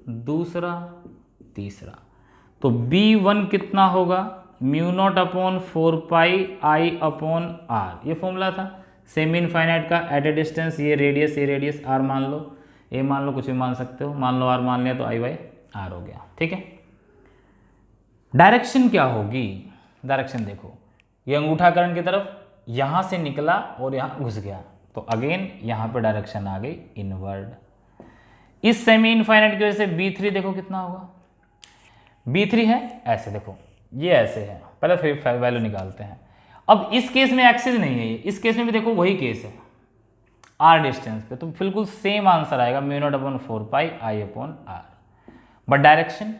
दूसरा तीसरा, तो B1 कितना होगा mu naught upon 4 pi I upon R, ये फॉर्मूला था सेमी इनफाइनाइट का, एट ए डिस्टेंस, ये रेडियस आर मान लो, ए मान लो, कुछ भी मान सकते हो, मान लो आर मान लिया तो आई बाई आर हो गया, ठीक है। डायरेक्शन क्या होगी, डायरेक्शन देखो, ये अंगूठा करंट की तरफ यहां से निकला और यहां घुस गया, तो अगेन यहां पे डायरेक्शन आ गई इनवर्ड। इस सेमी इनफाइनाइट की वजह से B3 देखो कितना होगा, B3 है ऐसे, देखो ये ऐसे है, पहले फिर वैल्यू निकालते हैं। अब इस केस में एक्सिस नहीं है, इस केस में भी देखो वही केस है, आर डिस्टेंस पे, तो बिल्कुल सेम आंसर आएगा mu naught upon 4 pi I upon R, but direction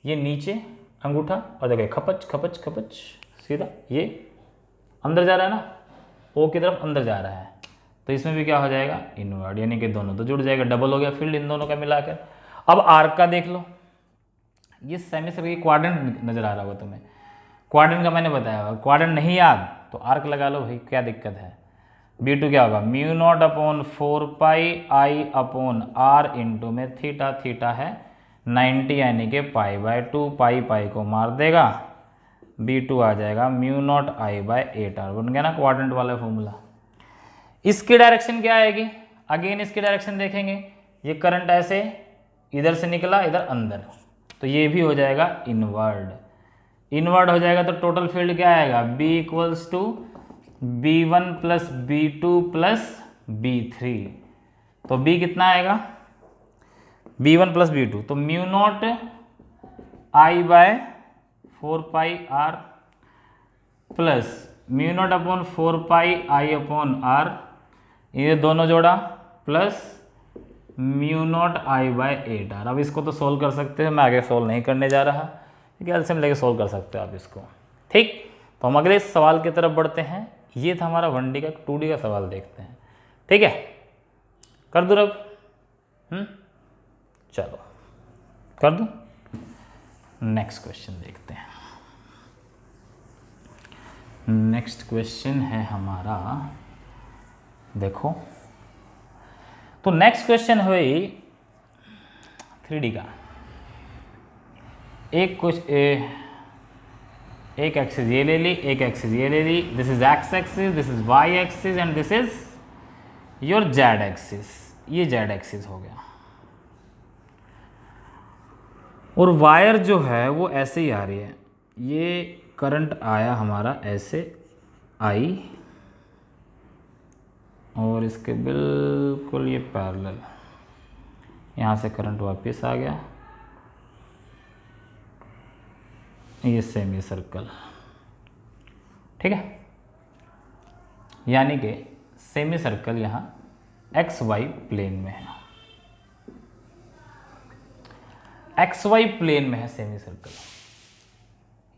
ये नीचे अंगूठा और देखो खपच खपच खपच सीधा ये अंदर जा रहा है ना, O की तरफ अंदर जा रहा है, तो इसमें भी क्या हो जाएगा इनवर्ड, यानी कि दोनों तो जुड़ जाएगा, डबल हो गया फील्ड इन दोनों का मिलाकर। अब आर्क का देख लो, ये सेमी सर्कल की क्वाड्रेंट नजर आ रहा होगा तुम्हें, क्वाड्रेंट का मैंने बताया होगा, क्वाड्रेंट नहीं याद तो आर्क लगा लो भाई, क्या दिक्कत है। B2 क्या होगा mu naught upon 4 pi I upon R into में थीटा, थीटा है 90 यानी कि पाई बाय 2, पाई पाई को मार देगा, B2 आ जाएगा mu naught I bye 8r, बन गया ना क्वाड्रेंट वाला फॉर्मूला। इसकी डायरेक्शन क्या आएगी, अगेन इसकी डायरेक्शन देखेंगे, ये करंट ऐसे इधर से निकला इधर अंदर, तो ये भी हो जाएगा इनवर्ड। इनवर्ड हो जाएगा तो टोटल फील्ड क्या आएगा, B equals to B1 plus B2 plus B3। तो B कितना आएगा, B1 प्लस B2, तो mu naught I by 4 pi R plus mu naught upon 4 pi I upon R, ये दोनों जोड़ा, plus mu naught I by 8R। अब इसको तो सोल्व कर सकते हैं, मैं आगे सोल्व नहीं करने जा रहा, एलसीएम लेके सोल्व कर सकते हो आप इसको। ठीक, तो हम अगले सवाल की तरफ बढ़ते हैं। ये था हमारा 1D का, 2D का सवाल देखते हैं। ठीक है, कर दूँ अब? चलो कर दूँ। नेक्स्ट क्वेश्चन देखते हैं। नेक्स्ट क्वेश्चन है हमारा, देखो तो नेक्स्ट क्वेश्चन है 3D का। एक एक्सिस ये ले ली, एक एक्सिस ये ले ली, this is X axis, this is Y axis and this is your Z axis. ये जेड एक्सिस हो गया, और वायर जो है वो ऐसे ही आ रही है। ये करंट आया हमारा ऐसे आई, और इसके बिल्कुल ये पैरेलल, यहाँ से करंट वापस आ गया, ये सेमी सर्कल। ठीक है, यानी कि सेमी सर्कल यहाँ एक्स वाई प्लेन में है, एक्स वाई प्लेन में है सेमी सर्कल,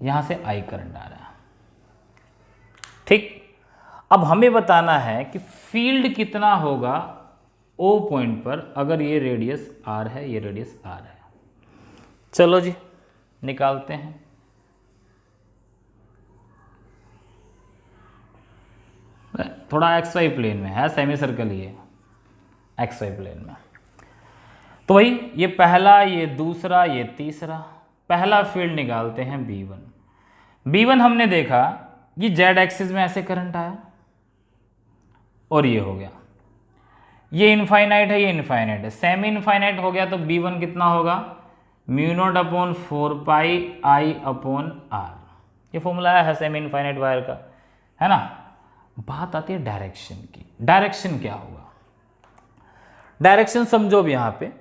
यहां से आई करंट आ रहा है। ठीक, अब हमें बताना है कि फील्ड कितना होगा ओ पॉइंट पर अगर ये रेडियस आर है, ये रेडियस आर है। चलो जी निकालते हैं। थोड़ा एक्स वाई प्लेन में है, सेमी सर्कल ये एक्स वाई प्लेन में, तो वही ये पहला, ये दूसरा, ये तीसरा। पहला फील्ड निकालते हैं B1। B1 हमने देखा ये जेड एक्सिस में ऐसे करंट आया और ये हो गया, ये इनफाइनाइट है, ये इनफाइनाइट है, सेमी इनफाइनाइट हो गया, तो B1 कितना होगा, mu naught upon 4 pi I upon R। ये फॉर्मूला है सेमी इनफाइनाइट वायर का, है ना। बात आती है डायरेक्शन की। डायरेक्शन क्या होगा, डायरेक्शन समझो भी, यहां पे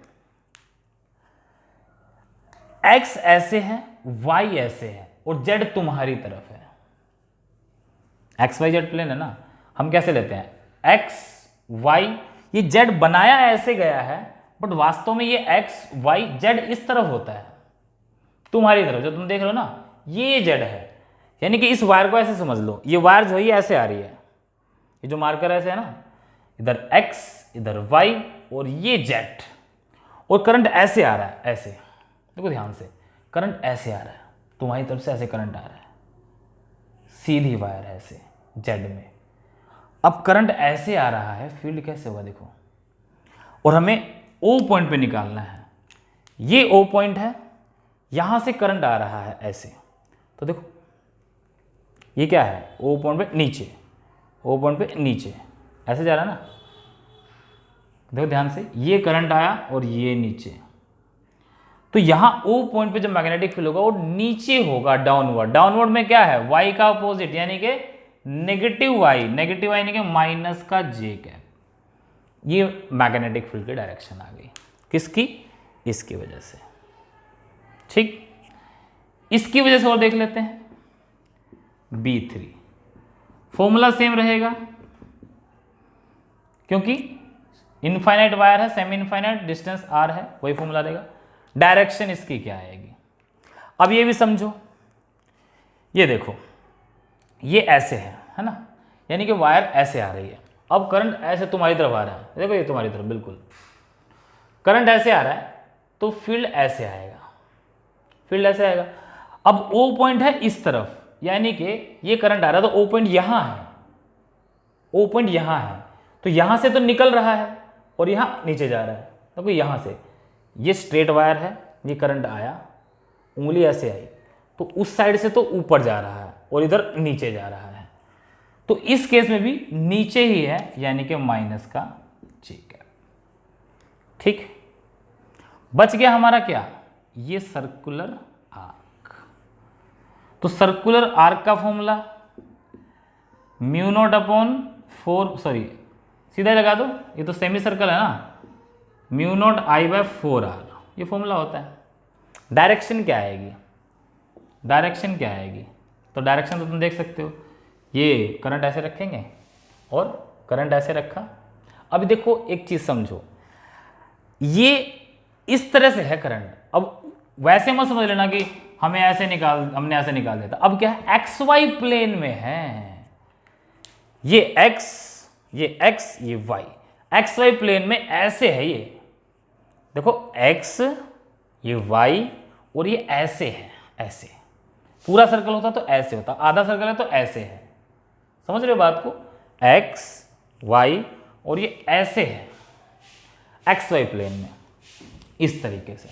x ऐसे है, y ऐसे है, और z तुम्हारी तरफ है। एक्स वाई जेड प्लेन है ना, हम कैसे लेते हैं x y, ये z बनाया ऐसे गया है, बट वास्तव में ये x y z इस तरफ होता है, तुम्हारी तरफ जो तुम देख रहे हो ना, ये z है। यानी कि इस वायर को ऐसे समझ लो, ये वायर जो है ये ऐसे आ रही है, ये जो मार्कर ऐसे है ना, इधर x इधर y और ये z, और करंट ऐसे आ रहा है, ऐसे देखो ध्यान से, करंट ऐसे आ रहा है, तुम्हारी तरफ से ऐसे करंट आ रहा है, सीधी वायर है ऐसे जेड में। अब करंट ऐसे आ रहा है, फील्ड कैसे होगा देखो, और हमें ओ पॉइंट पे निकालना है। ये ओ पॉइंट है, यहां से करंट आ रहा है ऐसे, तो देखो ये क्या है, ओ पॉइंट पे नीचे, ओ पॉइंट पे नीचे ऐसे जा रहा है ना, देखो ध्यान से, ये करंट आया और ये नीचे, तो यहां ओ पॉइंट पे जो मैग्नेटिक फील्ड होगा वो नीचे होगा, डाउनवर्ड। डाउनवर्ड में क्या है, y का अपोजिट, यानी कि नेगेटिव y, नेगेटिव y यानी कि माइनस का j कैप। ये मैग्नेटिक फील्ड की डायरेक्शन आ गई, किसकी, इसकी वजह से। ठीक, इसकी वजह से और देख लेते हैं B3, फॉर्मूला सेम रहेगा क्योंकि इनफाइनाइट वायर है, सेमी इनफाइनाइट, डिस्टेंस r है, वही फॉर्मूला रहेगा। डायरेक्शन इसकी क्या आएगी, अब ये भी समझो, ये देखो ये ऐसे है ना, यानी कि वायर ऐसे आ रही है, अब करंट ऐसे तुम्हारी तरफ आ रहा है, देखो ये तुम्हारी तरफ बिल्कुल करंट ऐसे आ रहा है, तो फील्ड ऐसे आएगा, फील्ड ऐसे आएगा। अब ओ पॉइंट है इस तरफ, यानी कि ये करंट आ रहा है, तो ओ पॉइंट यहां है, ओ पॉइंट यहां है, तो यहां से तो निकल रहा है और यहां नीचे जा रहा है, देखो यहां से, ये स्ट्रेट वायर है, ये करंट आया, उंगली ऐसे आई, तो उस साइड से तो ऊपर जा रहा है और इधर नीचे जा रहा है, तो इस केस में भी नीचे ही है, यानी कि माइनस का जे कैप। ठीक, बच गया हमारा क्या, ये सर्कुलर आर्क। तो सर्कुलर आर्क का formula mu naught upon 4, sorry सीधा लगा दो, ये तो सेमी सर्कल है ना, mu naught I by 4r, ये फॉर्मूला होता है। डायरेक्शन क्या आएगी, डायरेक्शन क्या आएगी, तो डायरेक्शन तो तुम देख सकते हो, ये करंट ऐसे रखेंगे और करंट ऐसे रखा। अब देखो एक चीज समझो, ये इस तरह से है करंट, अब वैसे मत समझ लेना कि हमने ऐसे निकाल दिया था। अब क्या है, एक्स वाई प्लेन में है, ये एक्स, ये वाई, एक्स वाई प्लेन में ऐसे है, ये देखो एक्स, ये वाई, और ये ऐसे है, ऐसे। पूरा सर्कल होता तो ऐसे होता, आधा सर्कल है तो ऐसे है, समझ रहे हो बात को, एक्स वाई और ये ऐसे है एक्स वाई प्लेन में, इस तरीके से।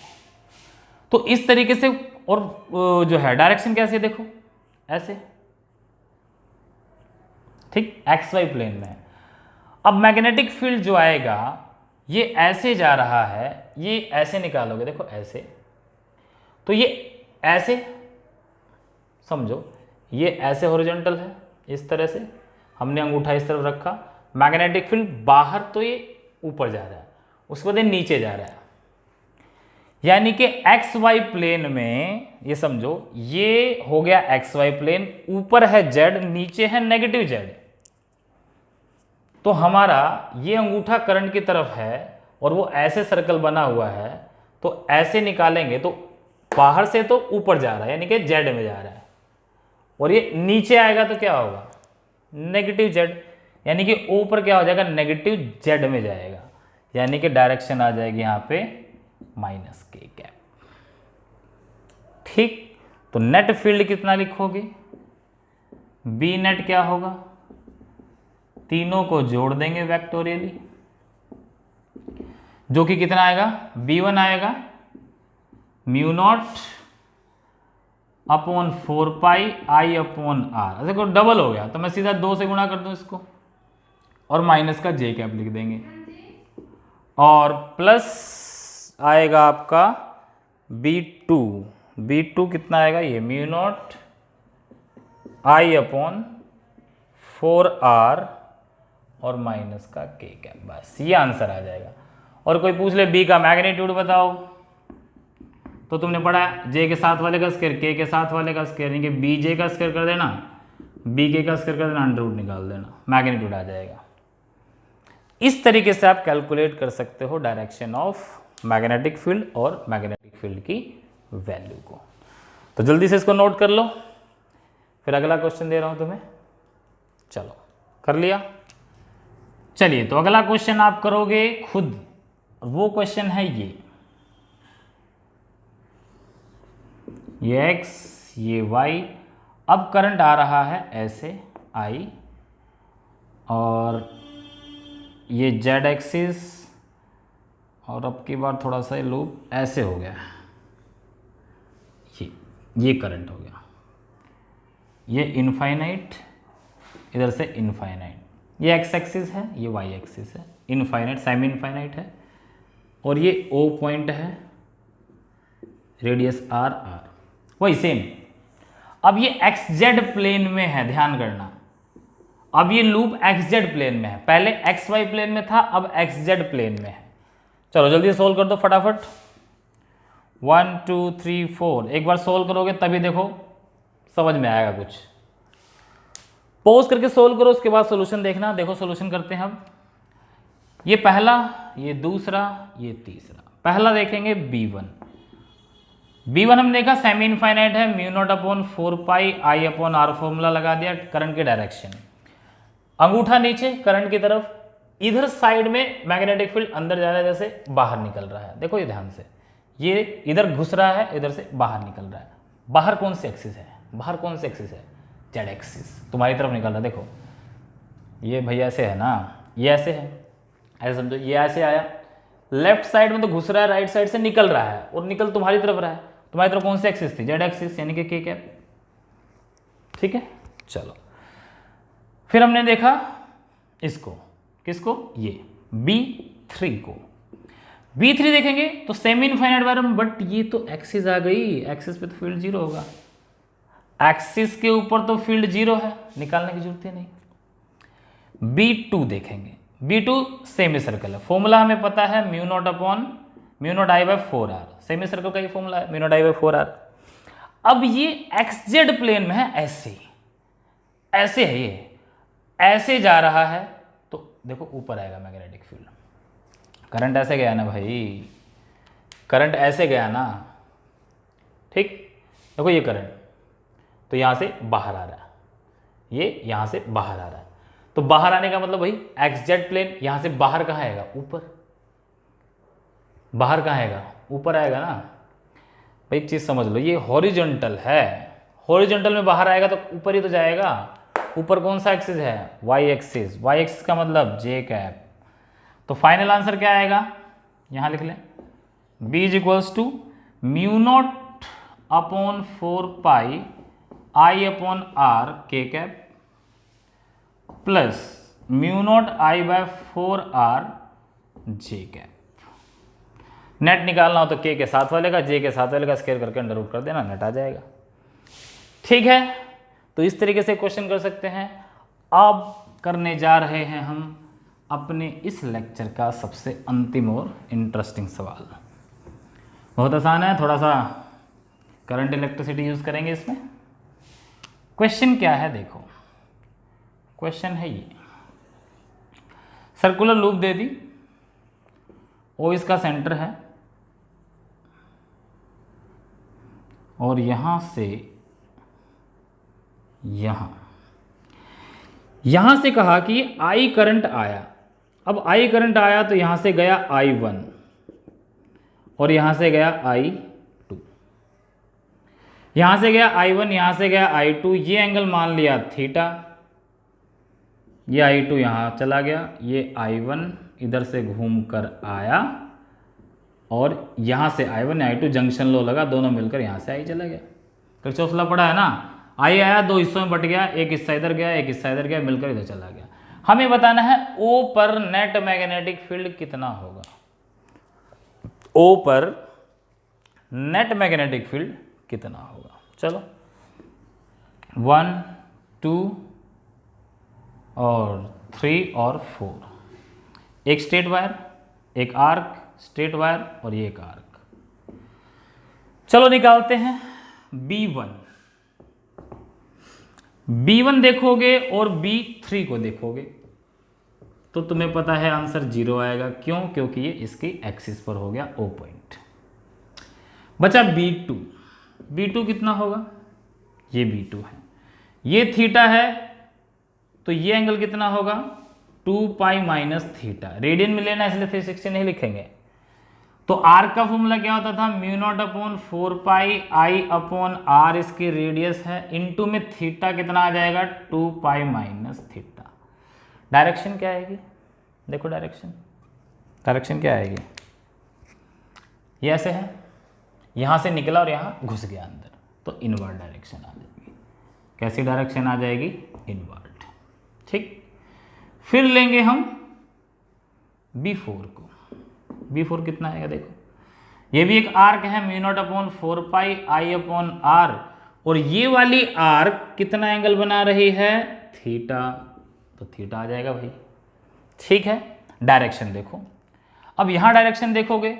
तो इस तरीके से, और जो है डायरेक्शन कैसे, देखो ऐसे, ठीक, एक्स वाई प्लेन में। अब मैग्नेटिक फील्ड जो आएगा ये ऐसे जा रहा है, ये ऐसे निकालोगे, देखो ऐसे, तो ये ऐसे समझो, ये ऐसे हॉरिजॉन्टल है, इस तरह से हमने अंगूठा इस तरफ रखा, मैग्नेटिक फील्ड बाहर तो ये ऊपर जा रहा है, उसके बाद ये नीचे जा रहा है, यानी कि एक्स वाई प्लेन में, ये समझो ये हो गया एक्स वाई प्लेन, ऊपर है जेड, नीचे है नेगेटिव जेड। तो हमारा ये अंगूठा करंट की तरफ है और वो ऐसे सर्कल बना हुआ है, तो ऐसे निकालेंगे तो बाहर से तो ऊपर जा रहा है, यानी कि जेड में जा रहा है, और ये नीचे आएगा तो क्या होगा, नेगेटिव जेड, यानी कि ऊपर क्या हो जाएगा, नेगेटिव जेड में जाएगा, यानी कि डायरेक्शन आ जाएगी यहाँ पे माइनस के कैप। ठीक, तो नेट फील्ड कितना लिखोगे, बी नेट क्या होगा, तीनों को जोड़ देंगे वेक्टोरियली, जो कि कितना आएगा, b1 आएगा mu naught upon 4 pi I upon R. देखो डबल हो गया तो मैं सीधा 2 से गुणा कर दूं इसको, और माइनस का जे कैप लिख देंगे, और प्लस आएगा आपका b2 कितना आएगा, ये mu naught I upon 4r और माइनस का के कैप, बस ये आंसर आ जाएगा। और कोई पूछ ले बी का मैग्नीट्यूड बताओ, तो तुमने पढ़ा जे के साथ वाले का स्क्वायर, के के साथ वाले का स्क्वायर, यानी कि बी जे का स्क्वायर कर देना, बी के का स्क्वायर कर देना, अंडर रूट निकाल देना, मैग्नीट्यूड आ जाएगा। इस तरीके से आप कैलकुलेट कर सकते हो डायरेक्शन ऑफ मैग्नेटिक फील्ड और मैग्नेटिक फील्ड की वैल्यू को। तो जल्दी से इसको नोट कर लो, फिर अगला क्वेश्चन दे रहा हूं तुम्हें। चलो कर लिया, चलिए तो अगला क्वेश्चन आप करोगे खुद, वो क्वेश्चन है ये x ये y। अब करंट आ रहा है ऐसे I, और ये z एक्सिस, और अब की बार थोड़ा सा लूप ऐसे हो गया, ये करंट हो गया, ये इनफाइनाइट, इधर से इनफाइनाइट, ये x एक्सिस है, ये y एक्सिस है, इनफाइनाइट सेमी इनफाइनाइट है, और ये O पॉइंट है, रेडियस r वही सेम। अब ये xz प्लेन में है, ध्यान करना, अब ये लूप xz प्लेन में है, पहले xy प्लेन में था, अब xz प्लेन में है। चलो जल्दी सोल्व कर दो फटाफट, 1 2 3 4, एक बार सोल्व करोगे तभी देखो समझ में आएगा कुछ। पॉज करके सोल्व करो, उसके बाद सॉल्यूशन देखना। देखो सॉल्यूशन करते हैं अब, ये पहला, ये दूसरा, ये तीसरा। पहला देखेंगे b1 हमने देखा सेमी इनफाइनाइट है, mu naught upon 4 pi I upon R, formula लगा दिया, करंट की डायरेक्शन, अंगूठा नीचे करंट की तरफ, इधर साइड में मैग्नेटिक फील्ड अंदर जा रहा है, जैसे बाहर निकल रहा है। देखो ये ध्यान से, ये इधर घुस रहा है, इधर से बाहर निकल रहा है। बाहर कौन सी एक्सिस है, बाहर कौन सी एक्सिस है, जेड एक्सिस तुम्हारी तरफ निकल रहा है। देखो ये भैया ऐसे है ना, ये ऐसे है, ऐसे समझो, ये ऐसे आया, लेफ्ट साइड में तो घुस रहा है, राइट साइड से निकल रहा है, और निकल तुम्हारी तरफ रहा है। तुम्हारी तरफ कौन सी एक्सिस थी, जेड एक्सिस, यानी कि के कैप। ठीक है, चलो फिर हमने देखा इसको, किसको, ये B3 को। B3 देखेंगे तो सेमी इनफाइनाइट वायरम, बट ये तो एक्सिस आ गई, एक्सिस पे तो फील्ड जीरो होगा, एक्सिस के ऊपर तो फील्ड जीरो है, निकालने की जरूरत ही नहीं। B2 देखेंगे, B2 सेमी सर्कल है, फॉर्मूला हमें पता है mu naught upon mu naught I by 4r, semi circle का ये फॉर्मूला है mu naught I by 4r। अब ये XZ प्लेन में है, ऐसे ऐसे है, ये ऐसे जा रहा है, तो देखो ऊपर आएगा मैग्नेटिक फील्ड, करंट ऐसे गया ना भाई, करंट ऐसे गया ना, ठीक, देखो ये करंट तो यहां से बाहर आ रहा है, ये यहां से बाहर आ रहा है, तो बाहर आने का मतलब भाई XZ प्लेन यहां से बाहर कहां आएगा, ऊपर, बाहर कहां आएगा, ऊपर आएगा ना भाई। एक चीज समझ लो, ये हॉरिजॉन्टल है, हॉरिजॉन्टल में बाहर आएगा तो ऊपर ही तो जाएगा, ऊपर कौन सा एक्सिस है, y एक्सिस, y एक्सिस का मतलब j कैप, तो फाइनल आंसर क्या आएगा, यहां लिख लें, b is equals to mu naught upon 4 pi i upon r k cap plus mu naught I by 4r j cap. Net निकालना हो तो k के साथ वाले का, j के साथ वाले का स्क्वायर करके अंडर रूट कर देना, नेट आ जाएगा। ठीक है, तो इस तरीके से क्वेश्चन कर सकते हैं। अब करने जा रहे हैं हम अपने इस लेक्चर का सबसे अंतिम और इंटरेस्टिंग सवाल। बहुत आसान है, थोड़ा सा करंट इलेक्ट्रिसिटी यूज करेंगे इसमें। क्वेश्चन क्या है देखो, क्वेश्चन है ये, सर्कुलर लूप दे दी, ओ इसका सेंटर है और यहां से यहां से कहा कि I करंट आया। अब I करंट आया तो यहां से गया I1 और यहां से गया I2, यहां से गया I1, यहां से गया I2, ये एंगल मान लिया थीटा, ये I2 यहां चला गया, ये I1 इधर से घूम कर आया और यहां से I1 I2 जंक्शन लो लगा, दोनों मिलकर यहां से I चला गया। किरचॉफ लॉ पड़ा है ना, I आया, दो हिस्सों में बट गया, एक हिस्सा इधर गया, एक हिस्सा इधर गया, मिलकर इधर चला गया। हमें बताना है O पर नेट मैग्नेटिक फील्ड कितना होगा, O पर नेट मैग्नेटिक फील्ड कितना होगा। चलो 1 2 और 3 और 4, एक स्ट्रेट वायर, एक आर्क, स्ट्रेट वायर और ये एक आर्क। चलो निकालते हैं B1 देखोगे और B3 को देखोगे तो तुम्हें पता है आंसर 0 आएगा। क्यों? क्योंकि ये इसकी एक्सिस पर हो गया O पॉइंट। बचा B2 कितना होगा, ये B2 है, ये थीटा है तो ये एंगल कितना होगा 2 पाई माइनस थीटा, रेडियन में लेना इसलिए 360 नहीं लिखेंगे। तो आर्क का फॉर्मूला क्या होता था, mu naught upon 4 pi I upon R इसकी रेडियस है, इनटू में थीटा कितना आ जाएगा 2 पाई माइनस थीटा। डायरेक्शन क्या आएगी, देखो डायरेक्शन क्या आएगी, ये ऐसे है, यहां से निकला और यहां घुस गया अंदर, तो इनवर्ड डायरेक्शन आ जाएगी। कैसी डायरेक्शन आ जाएगी, इनवर्ड। ठीक, फिर लेंगे हम B4 को। B4 कितना आएगा देखो, ये भी एक आर्क है, mu naught upon 4 pi I upon R, और ये वाली आर्क कितना एंगल बना रही है, थीटा, तो थीटा आ जाएगा भाई। ठीक है, डायरेक्शन देखो, अब यहां डायरेक्शन देखोगे,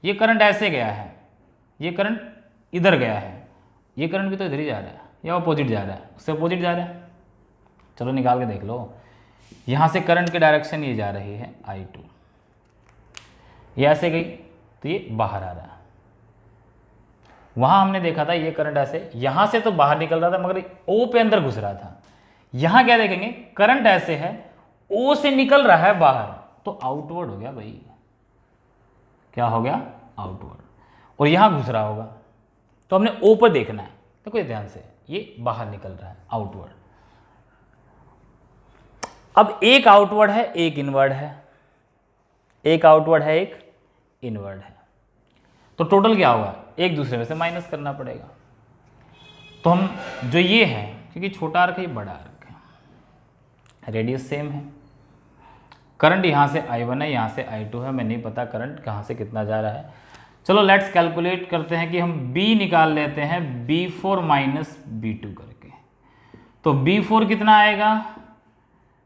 ये करंट ऐसे गया है, ये करंट इधर गया है, ये करंट भी तो इधर ही जा रहा है या अपोजिट जा रहा है, उससे अपोजिट जा रहा है। चलो निकाल के देख लो, यहां से करंट की डायरेक्शन ये जा रही है I2, ये ऐसे गई तो ये बाहर आ रहा है। वहां हमने देखा था ये करंट ऐसे यहां से तो बाहर निकल रहा था मगर O पे अंदर घुस रहा था। यहां क्या देखेंगे, करंट ऐसे है, O से निकल रहा है बाहर, तो आउटवर्ड हो गया भाई। क्या हो गया, आउटवर्ड, और यहां घुस रहा होगा, तो हमने O पर देखना है। देखो ध्यान से, ये बाहर निकल रहा है, आउटवर्ड। अब एक आउटवर्ड है, एक इनवर्ड है, एक आउटवर्ड है, एक इनवर्ड है, तो टोटल क्या होगा, एक दूसरे में से माइनस करना पड़ेगा। तो हम जो ये है, क्योंकि छोटा आर्क है, ये बड़ा आर्क है, रेडियस सेम है, करंट यहाँ से I1 है, यहाँ से I2 है, मैं नहीं पता करंट कहाँ से कितना जा रहा है। चलो लेट्स कैलकुलेट करते हैं कि हम B निकाल लेते हैं B4 माइनस B2 करके। तो B4 कितना आएगा,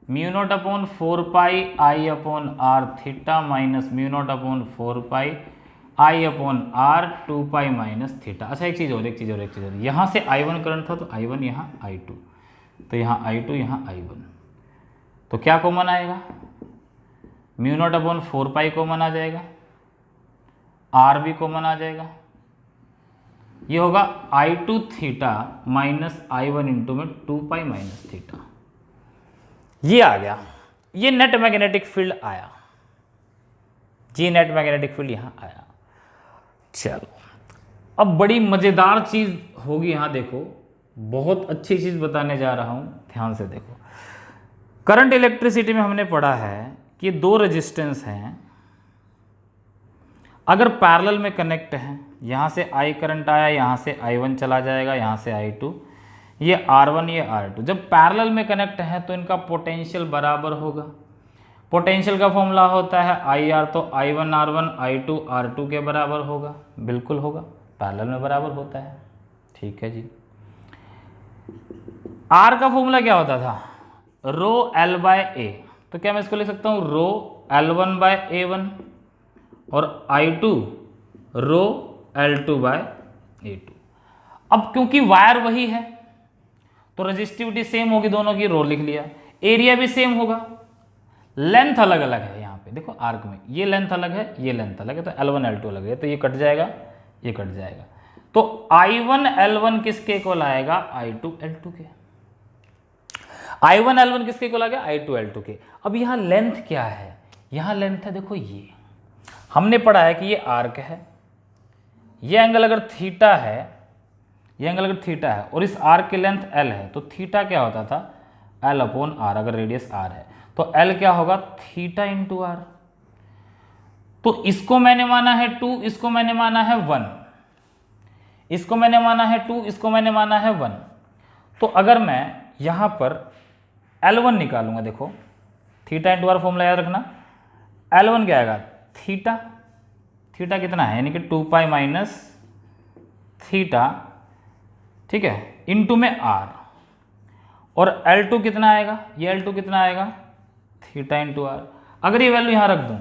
mu naught upon 4 pi I upon R theta minus mu naught upon 4 pi I upon R 2 pi minus theta. अच्छा एक चीज़ और, यहाँ से I1 करंट था तो I1 यहाँ I2, तो यहाँ I2 यहाँ I1, तो क्या कॉमन आएगा, mu naught upon 4 pi common आ जाएगा, आर भी कॉमन आ जाएगा, ये होगा I2 theta minus I1 into में 2 पाई माइनस थीटा। ये आ गया, ये नेट मैग्नेटिक फील्ड आया, ये नेट मैग्नेटिक फील्ड यहाँ आया। चलो अब बड़ी मज़ेदार चीज़ होगी यहाँ, देखो बहुत अच्छी चीज़ बताने जा रहा हूँ, ध्यान से देखो। करंट इलेक्ट्रिसिटी में हमने पढ़ा है कि दो रेजिस्टेंस हैं, अगर पैरेलल में कनेक्ट हैं, यहाँ से I करंट आया, यहाँ से I1 चला जाएगा, यहाँ से I2, ये R1 ये R2, जब पैरेलल में कनेक्ट है तो इनका पोटेंशियल बराबर होगा। पोटेंशियल का फॉर्मूला होता है IR, तो I1 R1 I2 R2 के बराबर होगा, बिल्कुल होगा, पैरेलल में बराबर होता है। ठीक है जी। R का फॉर्मूला क्या होता था, रो L बाय ए, तो क्या मैं इसको लिख सकता हूँ रो L1 बाय A1 और I2 रो L2 बाय A2। अब क्योंकि वायर वही है तो रेजिस्टिविटी सेम होगी दोनों की, रो लिख लिया, एरिया भी सेम होगा, लेंथ अलग अलग है। यहाँ पे देखो आर्क में ये लेंथ अलग है, ये लेंथ अलग है, तो L1 L2 अलग है, तो ये कट जाएगा, ये कट जाएगा, तो I1 L1 किसके इक्वल आएगा, I2 L2 के। I1 L1 किसके इक्वल आ गया, I2 L2 के। अब यहाँ लेंथ क्या है, यहाँ लेंथ है, देखो ये हमने पढ़ा है कि ये आर्क है, ये एंगल अगर थीटा है, ये एंगल अगर थीटा है और इस आर्क की लेंथ L है, तो थीटा क्या होता था, L अपॉन R, अगर रेडियस R है तो L क्या होगा, थीटा इंटू R। तो इसको मैंने माना है 2, इसको मैंने माना है 1, इसको मैंने माना है 2, इसको मैंने माना है 1। तो अगर मैं यहाँ पर L1 निकालूंगा, देखो थीटा इंटू R फॉर्मूला याद रखना, L1 क्या आएगा, थीटा, थीटा कितना है, यानी कि 2 पाई माइनस थीटा, ठीक है, इंटू में R, और L2 कितना आएगा, ये L2 कितना आएगा, थीटा इंटू R। अगर ये वैल्यू यहाँ रख दूँ,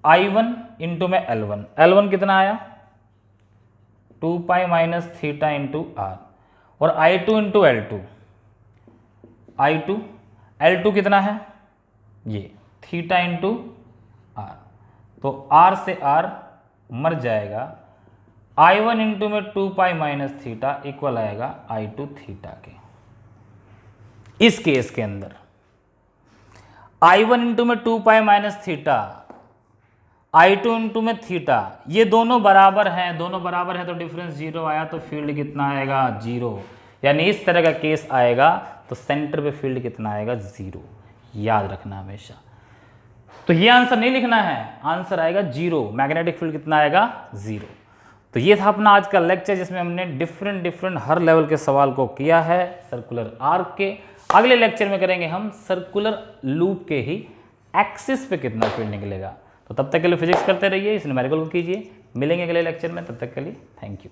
I1 इंटू में L1, L1 कितना आया, 2 pi minus theta into R, और I2 into L2, I2 L2 कितना है, ये थीटा इंटू R, तो R से R मर जाएगा, I1 इंटू में 2 पाई माइनस थीटा इक्वल आएगा I2 थीटा के। इस केस के अंदर I1 इंटू में 2 pi minus theta, I2 into में थीटा, ये दोनों बराबर हैं, दोनों बराबर हैं तो डिफरेंस 0 आया, तो फील्ड कितना आएगा, 0। यानी इस तरह का केस आएगा तो सेंटर पे फील्ड कितना आएगा, 0। याद रखना हमेशा। तो ये आंसर नहीं लिखना है, आंसर आएगा 0, मैग्नेटिक फील्ड कितना आएगा, 0। तो ये था अपना आज का लेक्चर, जिसमें हमने डिफरेंट हर लेवल के सवाल को किया है सर्कुलर आर्क के। अगले लेक्चर में करेंगे हम सर्कुलर लूप के ही एक्सिस पे कितना फील्ड निकलेगा। तो तब तक के लिए फिजिक्स करते रहिए, इस न्यूमेरिकल को कीजिए। मिलेंगे अगले लेक्चर में, तब तक के लिए थैंक यू।